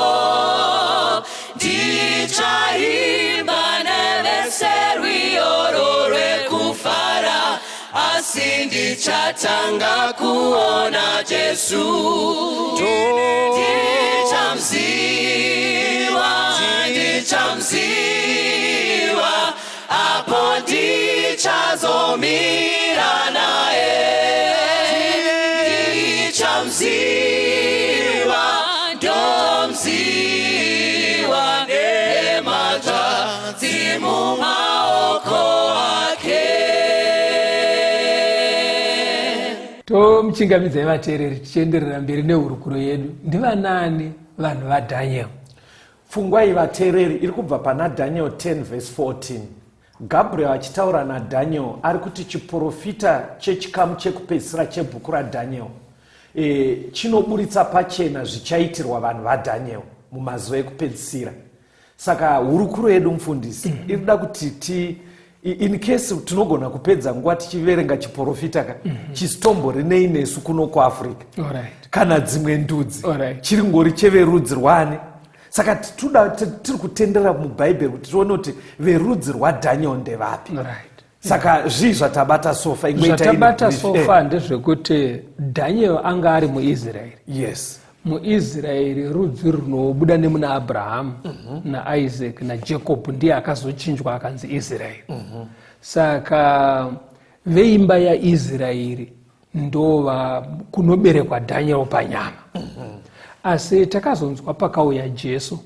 Ndichaimba nevese rwioro rwekufara, asi ndichatanga kuona Jesu. Ndichamziva, apo ndichazomira naye. Ndichamziva, ndomziva nemanja dzimumaoko ake. Tomuchingamidzai vateereri tichienderera mberi nehurukuro yedu. Ndivanani vanhu vaDhaniel? Pfungwai vateereri iri kubva pana Daniel 10:14. Gabriel achitaura naDhaniel ari kuti chiprofita chechikamu chekupedzisira chebhuku raDhaniel chinoburitsa pachena zvichaitirwa vanhu vaDhaniel mumazuva ekupedzisira. Saka hurukuro yedu mufundisi irida kuti in case tinogona kupedza nguva tichiverenga chiprofita chisitombori nesu kuno kuAfrica kana dzimwe ndudzi chiri ngori cheverudzi rwani. Saka tiri kutendera mubhaibheri kuti tione kuti verudzi rwaDhaniel ndevapi. Saka zvii zvatabata sofa? Zvatabata sofa ndezvekuti Daniel anga ari muIsraeri. Yes. muIsraeri rudzi runobuda nemuna Abraham naIsaac naJacob ndiye akazochinjwa akanzi Israeri. Saka veimba yaIsraeri ndova kunoberekwa Daniel panyama. Asi takazonzwa pakauya Jesu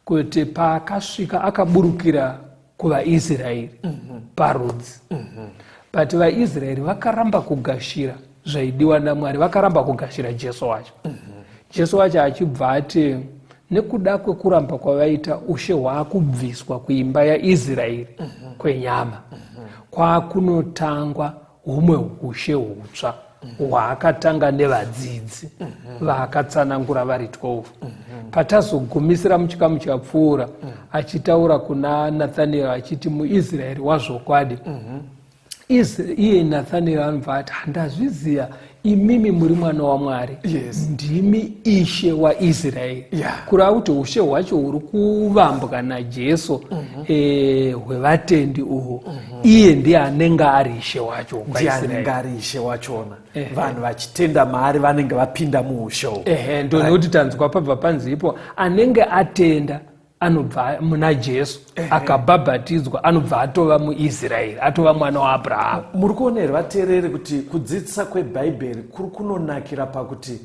kuti paakasvika akaburukira kuvaIsraeri parudzi. But vaIsraeri vakaramba kugashira zvaidiwa naMwari, vakaramba kugashira Jesu wacho. Jesu wacho achibva ati nekuda kwekuramba kwavaita ushe hwaakubviswa kuimba yaIsraeri kwenyama, kwakunotangwa humwe ushe hutsva hwaakatanga nevadzidzi vaakatsanangura vari 12. Patazogumisira muchikamu chapfuura achitaura kuna Nathaniel achiti muIsraeri wazvokwadi. Iye Nathaniel anobva ati handazviziva imimi muri mwana waMwari. Ndimi ishe waIsraeri. Kureva kuti ushe hwacho huri kuvambwa naJesu hwevatendi uhwo, iye ndiye anenge ari ishe wacho wachona. Vanhu vachitenda maari vanenge vapinda muushe uhwo. Ndonekuti tanzwa pabva panzipo anenge atenda anobva muna Jesu akabhabhatidzwa anobva atova muIsraeri, atova mwana waAbhurahama. Muri kuona here vateereri kuti kudzidzisa kwebhaibheri kuri kunonakira pakuti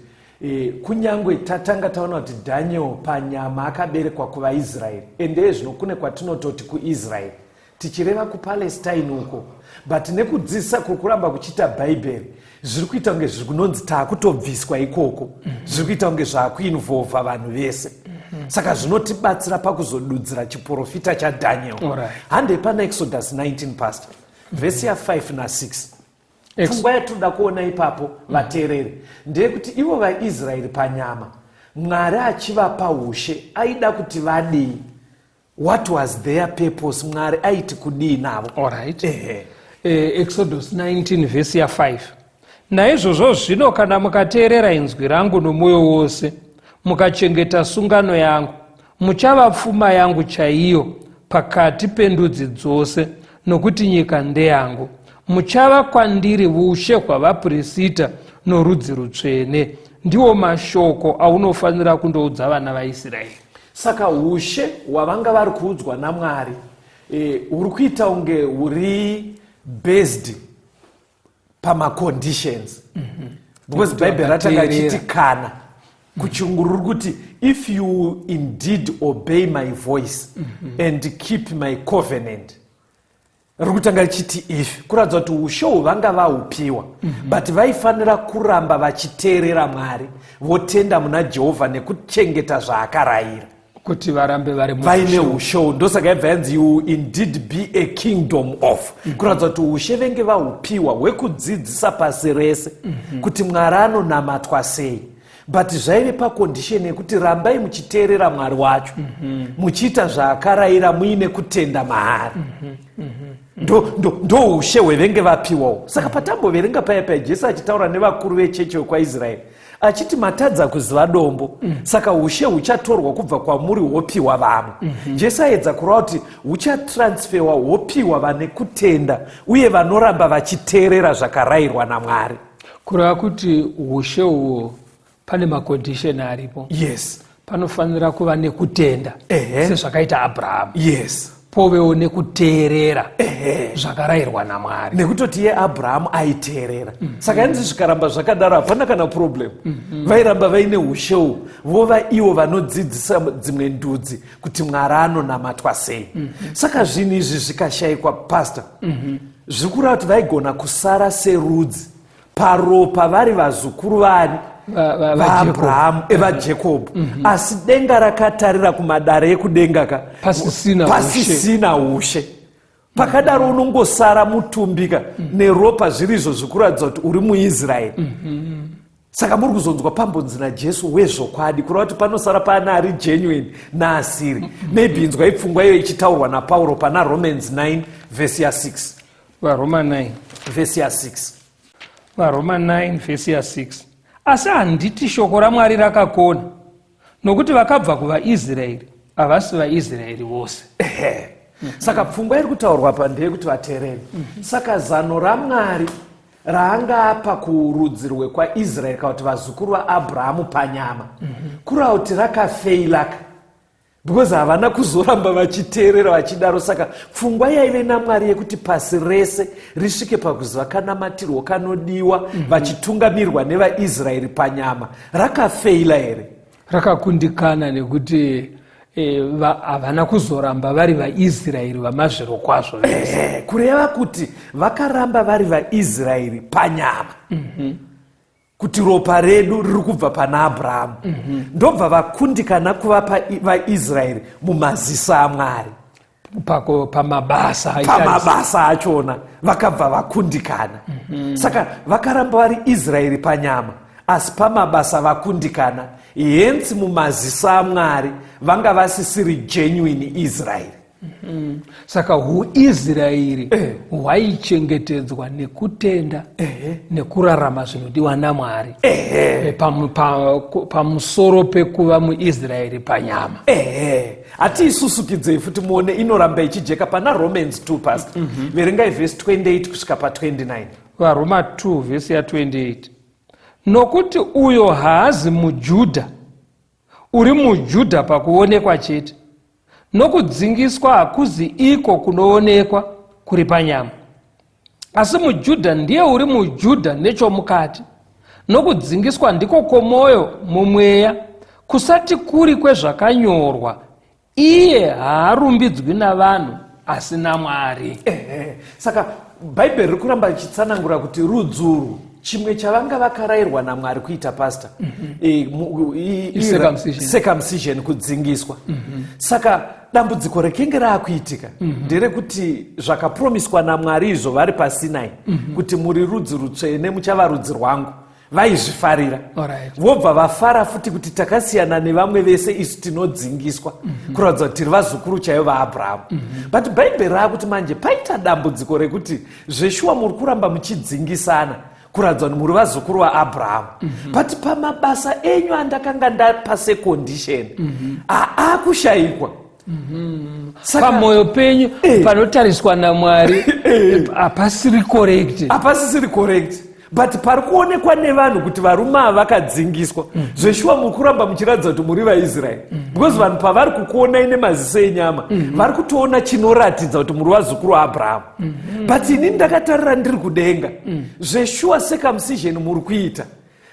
kunyangwe tatanga taona kuti Daniel panyama akaberekwa kuvaIsraeri, ende zvino kune kwatinototi kuIsraeri tichireva kuPalestine uko, but nekudzidzisa kuri kuramba kuchiita bhaibheri zviri kuita kunge zviri kunonzi taakutobviswa ikoko, zviri kuita kunge zvaakuinvhovha vanhu vese. Saka zvinotibatsira pakuzodudzira chiprofita chaDhaniel. Hande pana Exodus 19 pastor vhesi ya5 na6. Pfungwa yatoda kuona ipapo vateereri ndeyekuti ivo vaIsraeri panyama Mwari achivapa ushe aida kuti vadii. What was their purpose? Mwari aiti kudii navo? Exodus 19 vhesi ya5. Naizvozvo zvino kana mukateerera inzwi rangu nomwoyo wose mukachengeta sungano yangu, muchava pfuma yangu chaiyo pakati pendudzi dzose, nokuti nyika ndeyangu. Muchava kwandiri ushe hwavaprista norudzi rutsvene. Ndiwo mashoko aunofanira kundoudza vana vaIsraeri. Saka ushe hwavanga vari kuudzwa naMwari huri kuita unge huri based pamaconditions. because Bible ratanga chiti kana kuchingururu kuti if you indeed obey my voice and keep my covenant. Rikutanga chiti if kuratidza kuti usho vanga vaupiwa but vaifanira kuramba vachiteerera Mwari votenda muna Jehovha nekuchengeta zvaakarayira kuti varambe vari vaine usho. Ndosaka yabva yanzi you indeed be a kingdom of kuratidza kuti ushe venge vaupiwa hwekudzidzisa pasi rese kuti Mwari anonamatwa sei, but zvaive pakondisheni yekuti rambai muchiteerera Mwari wacho muchiita zvaakarayira muine kutenda maari. ndo ushe hwevenge vapiwawo. Saka patamboverenga paya Jesu achitaura nevakuru vechechi vekwaIsraeri achiti matadza kuziva dombo saka ushe huchatorwa kubva kwamuri hwopiwa vamwe. Jesu aedza kureva kuti huchatransferwa hwopiwa vane kutenda uye vanoramba vachiteerera zvakarayirwa naMwari. kureva kuti ushe uhwo pane makondisheni aripo. Yes, panofanira kuva nekutenda sezvakaita Abrahamu. Yes, povewo nekuteerera zvakarayirwa naMwari. nekutoti ye Abrahamu aiteerera. Saka yanzi zvikaramba zvakadaro hapana kana problem. Vairamba vaine ushewo vova ivo vanodzidzisa dzimwe ndudzi kuti Mwari anonamatwa sei. Saka zvinhu izvi zvikashayikwa pastor zviri kureva kuti vaigona kusara serudzi paropa vari vazukuru vani vaAbhurahamu evaJakobho. Asi denga rakatarira kumadare ekudenga ka pasisina ushe. Pakadaro unongosara mutumbika neropa zvirizvo zvikuratidza kuti uri muIsraeri. Saka muri kuzonzwa pambonzi naJesu wezvokwadi kureva kuti panosara pana ari genuine naasiri. Maybe inzwa ipfungwa iyo ichitaurwa naPauro pana Romans 9 verse ya 6. Varoma 9 verse ya 6. Varoma 9 verse ya 6. Asi handiti shoko raMwari rakakona, nokuti vakabva kuvaIsraeri havasi vaIsraeri vose. Saka pfungwa iri kutaurwa pa ndeyekuti vateereri. Saka zano raMwari raanga apa kurudzi rwekwaIsraeri kana kuti vazukuru vaAbhurahamu panyama kureva kuti rakafeilaka because havana kuzoramba vachiteerera vachidaro. Saka pfungwa yaive naMwari yekuti pasi rese risvike pakuziva kanamatirwo kanodiwa vachitungamirirwa nevaIsraeri panyama rakafeila here? Rakakundikana nekuti havana kuzoramba vari vaIsraeri vamazviro kwazvo vese. Kureva kuti vakaramba vari vaIsraeri panyama. Kuti ropa redu riri kubva pana Abrahamu. Ndobva vakundikana kuva vaIsraeri mumaziso aMwari. Pamabasa achona vakabva vakundikana. Saka vakaramba vari Israeri panyama asi pamabasa vakundikana. Hence mumaziso aMwari vanga vasisiri genuine Israeri. Saka uIsraeri hwaichengetedzwa nekutenda nekurarama zvinodiwa naMwari pamusoro pekuva muIsraeri panyama. Hatiisusukidzei futi muone inoramba ichijeka pana Romans 2 pastor. Verengai verse 28 kusvika pa 29. Varoma 2 verse ya 28. Nokuti uyo haazi muJudha uri muJudha pakuonekwa chete, nokudzingiswa hakuzi iko kunoonekwa kuri panyama. Asi muJudha ndiye uri muJudha nechomukati, nokudzingiswa ndiko kwomwoyo mumweya, kusati kuri kwezvakanyorwa. Iye haarumbidzwi navanhu asi naMwari. Saka Bhaibheri riri kuramba richitsanangura kuti rudzuru chimwe chavanga vakarayirwa naMwari kuita pastor circumcision, kudzingiswa. Saka dambudziko rekenge raakuitika nderekuti zvakapromiswa naMwari izvo vari paSinai kuti muri rudzi rutsvene muchava rudzi rwangu vaizvifarira. Vobva vafara futi kuti takasiyana nevamwe vese isu tinodzingiswa kuratidza kuti tiri vazukuru chaivo vaAbhurahamu. But Bhaibheri raakuti manje paita dambudziko rekuti zveshuwa muri kuramba muchidzingisana kuratidza kuti muri vazukuru vaAbhurahamu. But pamabasa enyu andakanga ndapase condition aakushayikwa. Pamwoyo penyu panotariswa naMwari hapasiri correct. But pari kuonekwa nevanhu kuti varume ava vakadzingiswa zveshuwa muri kuramba muchiratidza kuti muri vaIsraeri. Because vanhu pavari kukuonai nemaziso enyama vari kutoona chinoratidza kuti muri vazukuru vaAbhurahamu. But ini ndakatarira ndiri kudenga zveshuwa circumcision muri kuita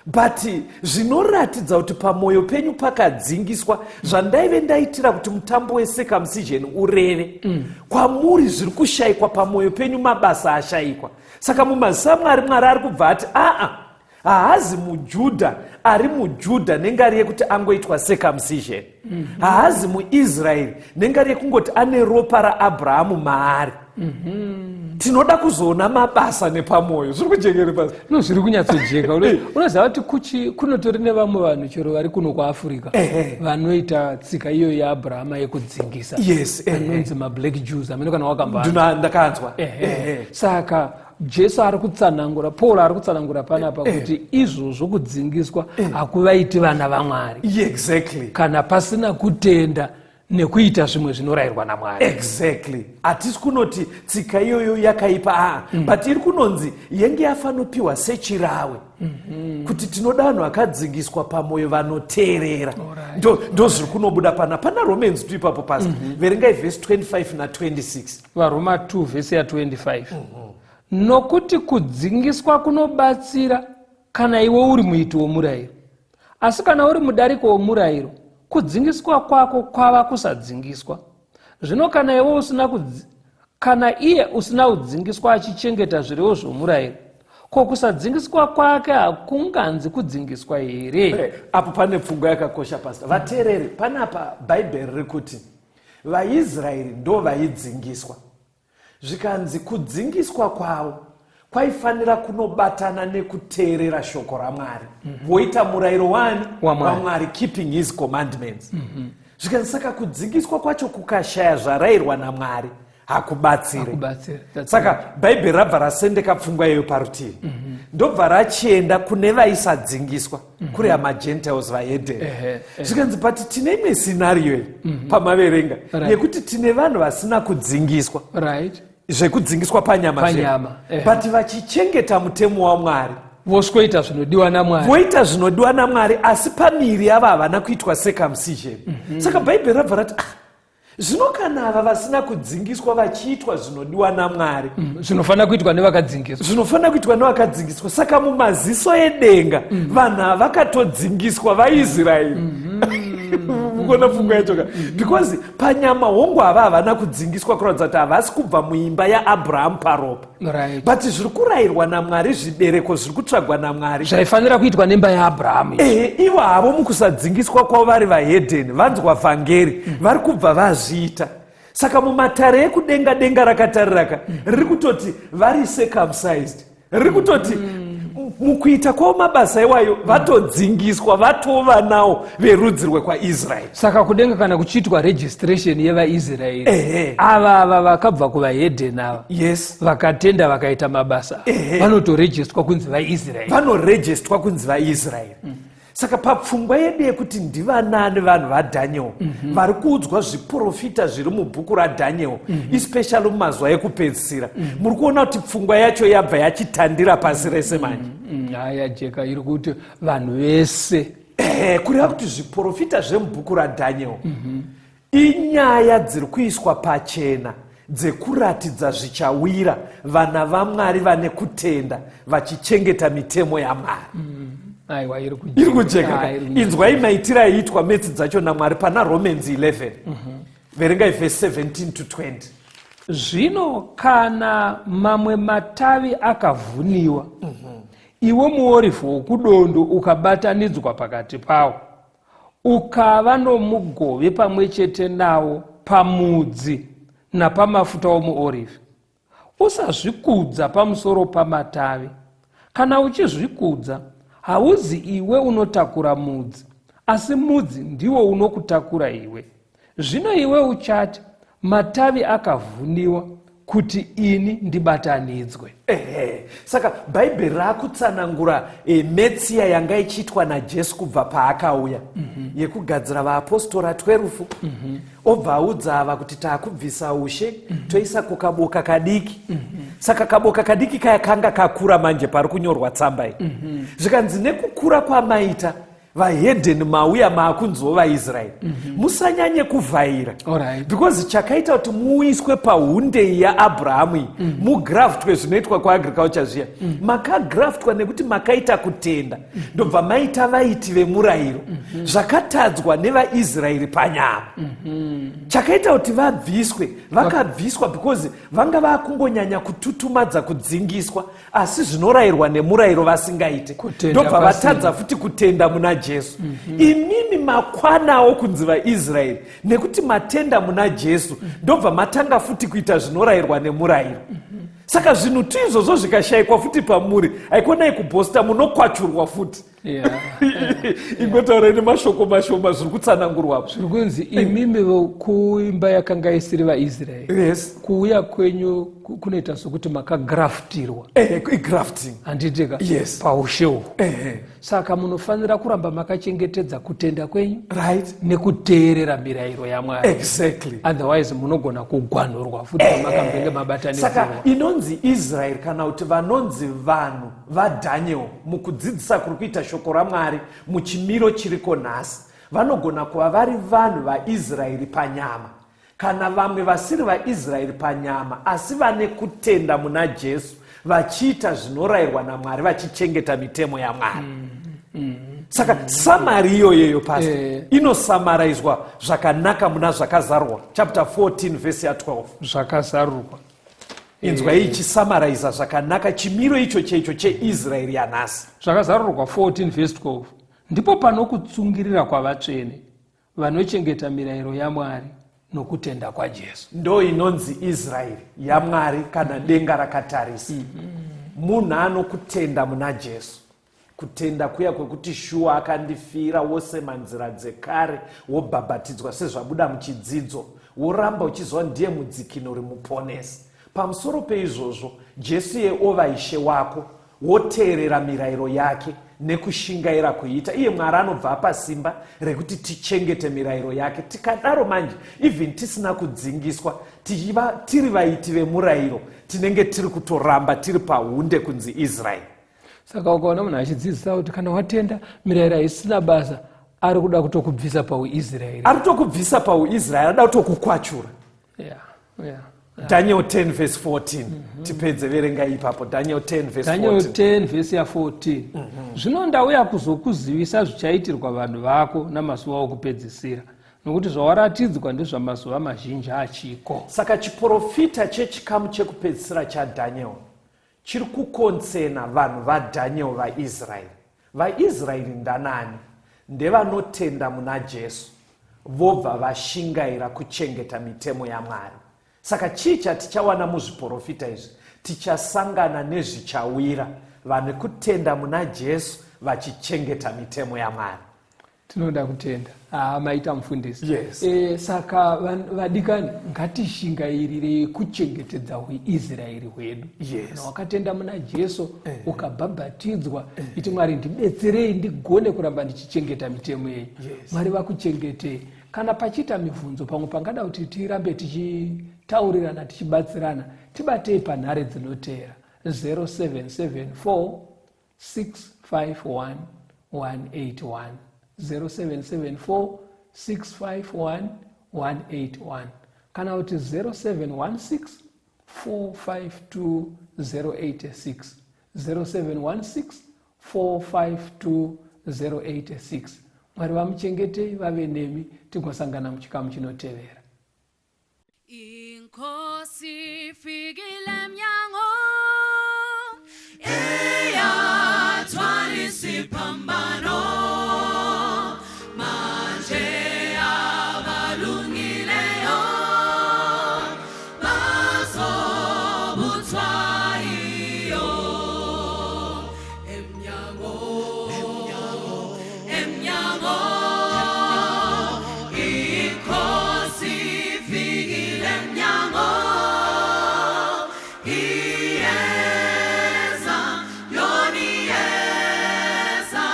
but zvinoratidza kuti pamwoyo penyu pakadzingiswa, zvandaive ndaitira kuti mutambo wecircumcision ureve, kwamuri zviri kushayikwa pamwoyo penyu, mabasa ashayikwa. Saka mumasamwari Mwari ari kubva ati haazi mujudha ari mujudha nengari yekuti angoitwa circumcision, haazi muIsraeri nengari yekungoti ane ropa raAbhurahamu maari. Tinoda kuzoona mabasa nepamwoyo. Zviri kujekere pasi? No, zviri kunyatsojeka. Unoziva kuti kunotori nevamwe vanhu chero vari kuno kuAfrica vanoita tsika iyo yaAbhurahama yekudzingisa. Yes. Anonzi maBlack Jews, amene kana wakambana. Ndakanzwa. Saka Jesu ari kutsanangura, Paul ari kutsanangura panapa kuti izvozvo kudzingiswa hakuvaiti vana vaMwari. Exactly. Kana pasina kutenda nekuita zvimwe zvinorayirwa naMwari. Exactly. Hatisi kunoti tsika iyoyo yakaipa, but iri kunonzi yenge yafanopiwa sechirawe, kuti tinoda vanhu vakadzingiswa pamwoyo vanoteerera. Ndo zviri kunobuda pana Romans 2 ipapo pasi. Verengai vhesi 25 na 26. Varoma 2 vhesi ya 25. Nokuti kudzingiswa kunobatsira kana iwe uri muiti womurayiro. Asi kana uri mudariko womurayiro, kudzingiswa kwako kwava kusadzingiswa. Zvino kana iye usina kudzingiswa achichengeta zvirevo zvomurayiro, ko kusadzingiswa kwake hakunganzi kudzingiswa here? Apo pane pfungwa yakakosha pastor. Vateereri, panapa Bhaibheri riri kuti vaIsraeri ndo vaidzingiswa. Zvikanzi kudzingiswa kwavo kwaifanira kunobatana nekuteerera shoko raMwari, voita murayiro waMwari, keeping his commandments. Zvikanzi saka kudzingiswa kwacho kukashaya zvarayirwa naMwari hakubatsiri. Saka Bhaibheri rabva rasendeka pfungwa iyoyo parutivi, ndobva rachienda kune vaisadzingiswa, kuri amaGentiles vaHedheni. Zvikanzi but tine imwe scenario pamaverenga yekuti tine vanhu vasina kudzingiswa, zvekudzingiswa panyama, but vachichengeta mutemo waMwari, vosvoita zvinodiwa naMwari, voita zvinodiwa naMwari, asi pamiri yavo havana kuitwa circumcision. Saka Bhaibheri rabva rati zvino kana ava vasina kudzingiswa vachiitwa zvinodiwa naMwari, zvinofanira kuitwa nevakadzingiswa. Saka mumaziso edenga vanhu havakatodzingiswa vaIsraeri. Kukona pfungwa yachoka, because panyama hongu havana kudzingiswa kuratidza kuti havasi kubva muimba yaAbhurahamu paropa, but zviri kurayirwa naMwari, zvibereko zviri kutsvagwa naMwari zvaifanira kuitwa nemba yaAbhurahamu. Ivo havo mukusadzingiswa kwavo vari vaHedheni, vanzwa vhangeri, vari kubva vazviita. Saka mumatare ekudenga denga rakatarira riri kutoti vari circumcised, riri kutoti mukuita kwavo mabasa iwayo vatodzingiswa, vatova nawo verudzi rwekwaIsraeri. Saka kudenga kana kuchiitwa registration yevaIsraeri, ava vakabva kuvaHedheni ava, vakatenda vakaita mabasa, vanotorejistwa kunzi vaIsraeri. Saka papfungwa yedu yekuti ndivanani vanhu vaDhaniel vari kuudzwa zviprofita zviri mubhuku raDhaniel, especially mumazuva ekupedzisira, muri kuona kuti pfungwa yacho yabva yachitandira pasi rese manje. Haya jeka, iri kuti vanhu vese kureva kuti zviprofita zvemubhuku raDhaniel inyaya dziri kuiswa pachena dzekuratidza zvichawira vana vaMwari vane kutenda vachichengeta mitemo yaMwari. Aiwa, iri kujeka. Inzwai maitiro aiitwa metsi dzacho naMwari pana Romans 11. Verengai vhesi 17 to 20. Zvino kana mamwe matavi akavhuniwa, iwe muorivhi wokudondo ukabatanidzwa pakati pawo, ukava nomugove pamwe chete nawo pamudzi napamafuta omuorivhi, usazvikudza pamusoro pamatavi. Kana uchizvikudza, hauzi iwe unotakura mudzi, asi mudzi ndiwo unokutakura iwe. Zvino iwe uchati, matavi akavhuniwa kuti ini ndibatanidzwe. Saka Bhaibheri rakutsanangura metsiya yanga ichiitwa naJesu kubva paakauya, yekugadzira vaApostora 12, obva audza ava kuti taakubvisa ushe, toisa kukaboka kadiki. Saka kaboka kadiki kaya kanga kakura manje pari kunyorwa tsamba iyi. Zvikanzi nekukura kwamaita, vahedheni mauya maakunzwo vaisraeri musanyanye kuvhaira, Alright. because chakaita kuti muiswe paunde yaAbhurahamu iyi mugraftwe zvinoitwa kuagriculture zviya makagraftwa nekuti makaita kutenda ndobva maita vaiti vemurayiro zvakatadzwa nevaisraeri panyama. Chakaita kuti vabviswe vakabviswa because vanga vakungonyanya kututumadza kudzingiswa asi zvinorayirwa nemurayiro vasingaite Kutenda ndobva pasina. vatadza futi kutenda muna Jesu. Imimi makwanawo kunzi vaIsraeri nekuti matenda muna Jesu ndobva matanga futi kuita zvinorayirwa nemurayiro. Saka zvinhu tu izvozvo zvikashayikwa futi pamuri haikonai kubhosta munokwachurwa futi. Yeah. Ingotaura nemashoko mashoma zviri kutsanangurwapo. Zviri kunzi imimi kuimba yakanga isiri vaIsraeri, Yes. kuuya kwenyu kunoita sokuti makagraftirwa, Grafting. handitika, Yes. paushehu. Eh. Saka munofanira kuramba makachengetedza kutenda kwenyu Right. nekuteerera mirayiro yaMwari. Exactly. Otherwise munogona kugwanurwa futi makambenge mabatanidzirwa. Saka inonzi Israel kana kuti vanonzi vanhu vaDaniel mukudzidzisa kuri kuita shoko raMwari muchimiro chiriko nhasi vanogona kuva vari vanhu vaIsraeri panyama kana vamwe vasiri vaIsraeri panyama asi vane kutenda muna Jesu vachiita zvinorayirwa naMwari vachichengeta mitemo yaMwari. Saka samari iyoyeyo pastor inosamaraizwa zvakanaka muna zvakazarwa chapter 14 verse ya 12. Zvakazarurwa. Inzwa ichisamaraiza zvakanaka chimiro icho cheicho cheIsraeri yanhasi. Zvakazarurwa 14 verse 12. Ndipo pano kutsungirira kwavatsvene vanochengeta mirayiro yaMwari nokutenda kwaJesu. Ndo inonzi Israeri yaMwari kana denga rakatarisa. Munhu anokutenda muna Jesu. Kutenda kuya kwekuti shuwa akandifira wose manzira dzekare wobhabhatidzwa sezvabuda muchidzidzo woramba uchizwa ndiye mudzikinuri muponesi. Pamusoro peizvozvo Jesu ova ishe wako woteerera mirayiro yake nekushingaira kuita. Iye Mwari anobva apa simba rekuti tichengete mirayiro yake. Tikadaro manje even tisina kudzingiswa tiri vaiti vemurayiro tinenge tiri kutoramba tiri paunde kunzi Israeri. Saka ukaona munhu achidzidzisa kuti kana watenda mirayiro haisina basa ari kuda kutokubvisa pauIsraeri. Ari kutokubvisa pauIsraeri, ada kutokukwachura. Yeah. Daniel 10 verse 14. Tipedze verenga ipapo Daniel 10 verse 14. Daniel 10 verse ya 14. Zvino ndauya kuzokuzivisa zvichaitirwa vanhu vako namazuva okupedzisira nokuti zvawaratidzwa ndezvamazuva mazhinji achiko. Saka chiprofita chechikamu chekupedzisira chaDaniel chiri kukonsena vanhu vaDaniel vaIsraeri. VaIsraeri ndanani? Ndevanotenda muna Jesu vobva vashingaira kuchengeta mitemo yaMwari. Saka chii chatichawana muzviprofita izvi? Tichasangana nezvichawira vane kutenda muna Jesu vachichengeta mitemo yaMwari. Tinoda kutenda. Maita mufundisi. Yes. Saka vadikani ngatishingairire kuchengetedza huIsraeri hwedu. Yes. Kana wakatenda muna Jesu ukabhabhatidzwa iti Mwari ndibetserei ndigone kuramba ndichichengeta mitemo yenyu. Yes. Mwari vakuchengetei. Kana pachiita mibvunzo pamwe pangada kuti tirambe tichitaurirana tichibatsirana tibatei panhare dzinoteera 0774 651 181 0774 651 181 kana kuti 0716 452 086 0716 452 086. Mwari vamuchengetei vave nemi tigosangana muchikamu chinotevera. Inkosi fikile mnyango eyathwala isiphambano manje abalungileyo bazobuthwa yiyo emnyango inkosi fikile emnyango iyeza yoni yeza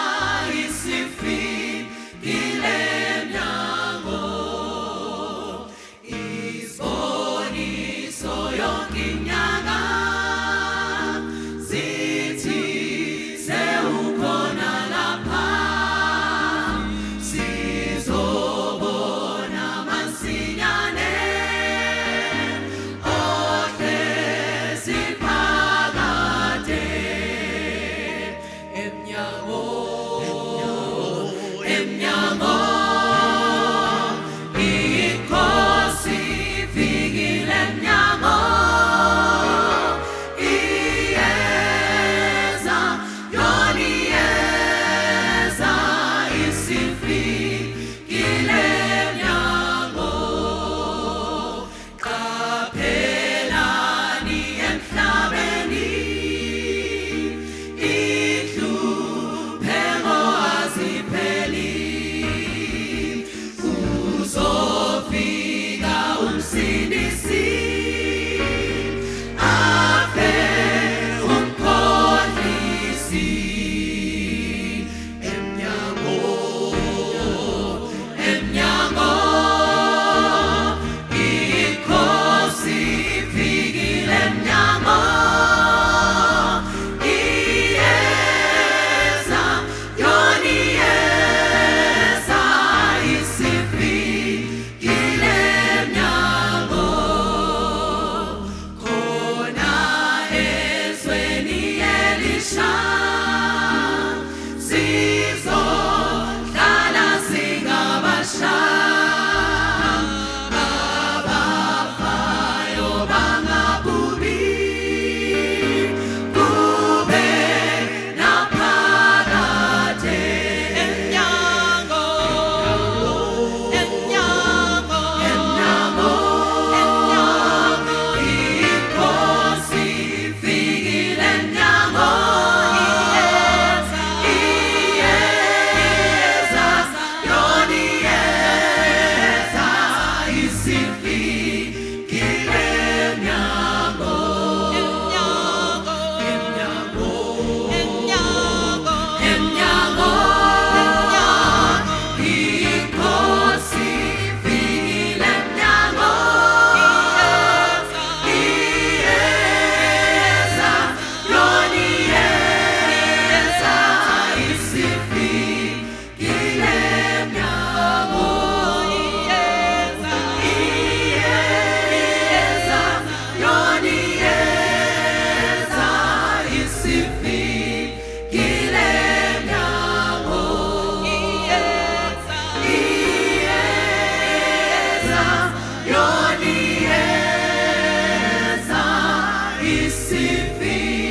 isifikile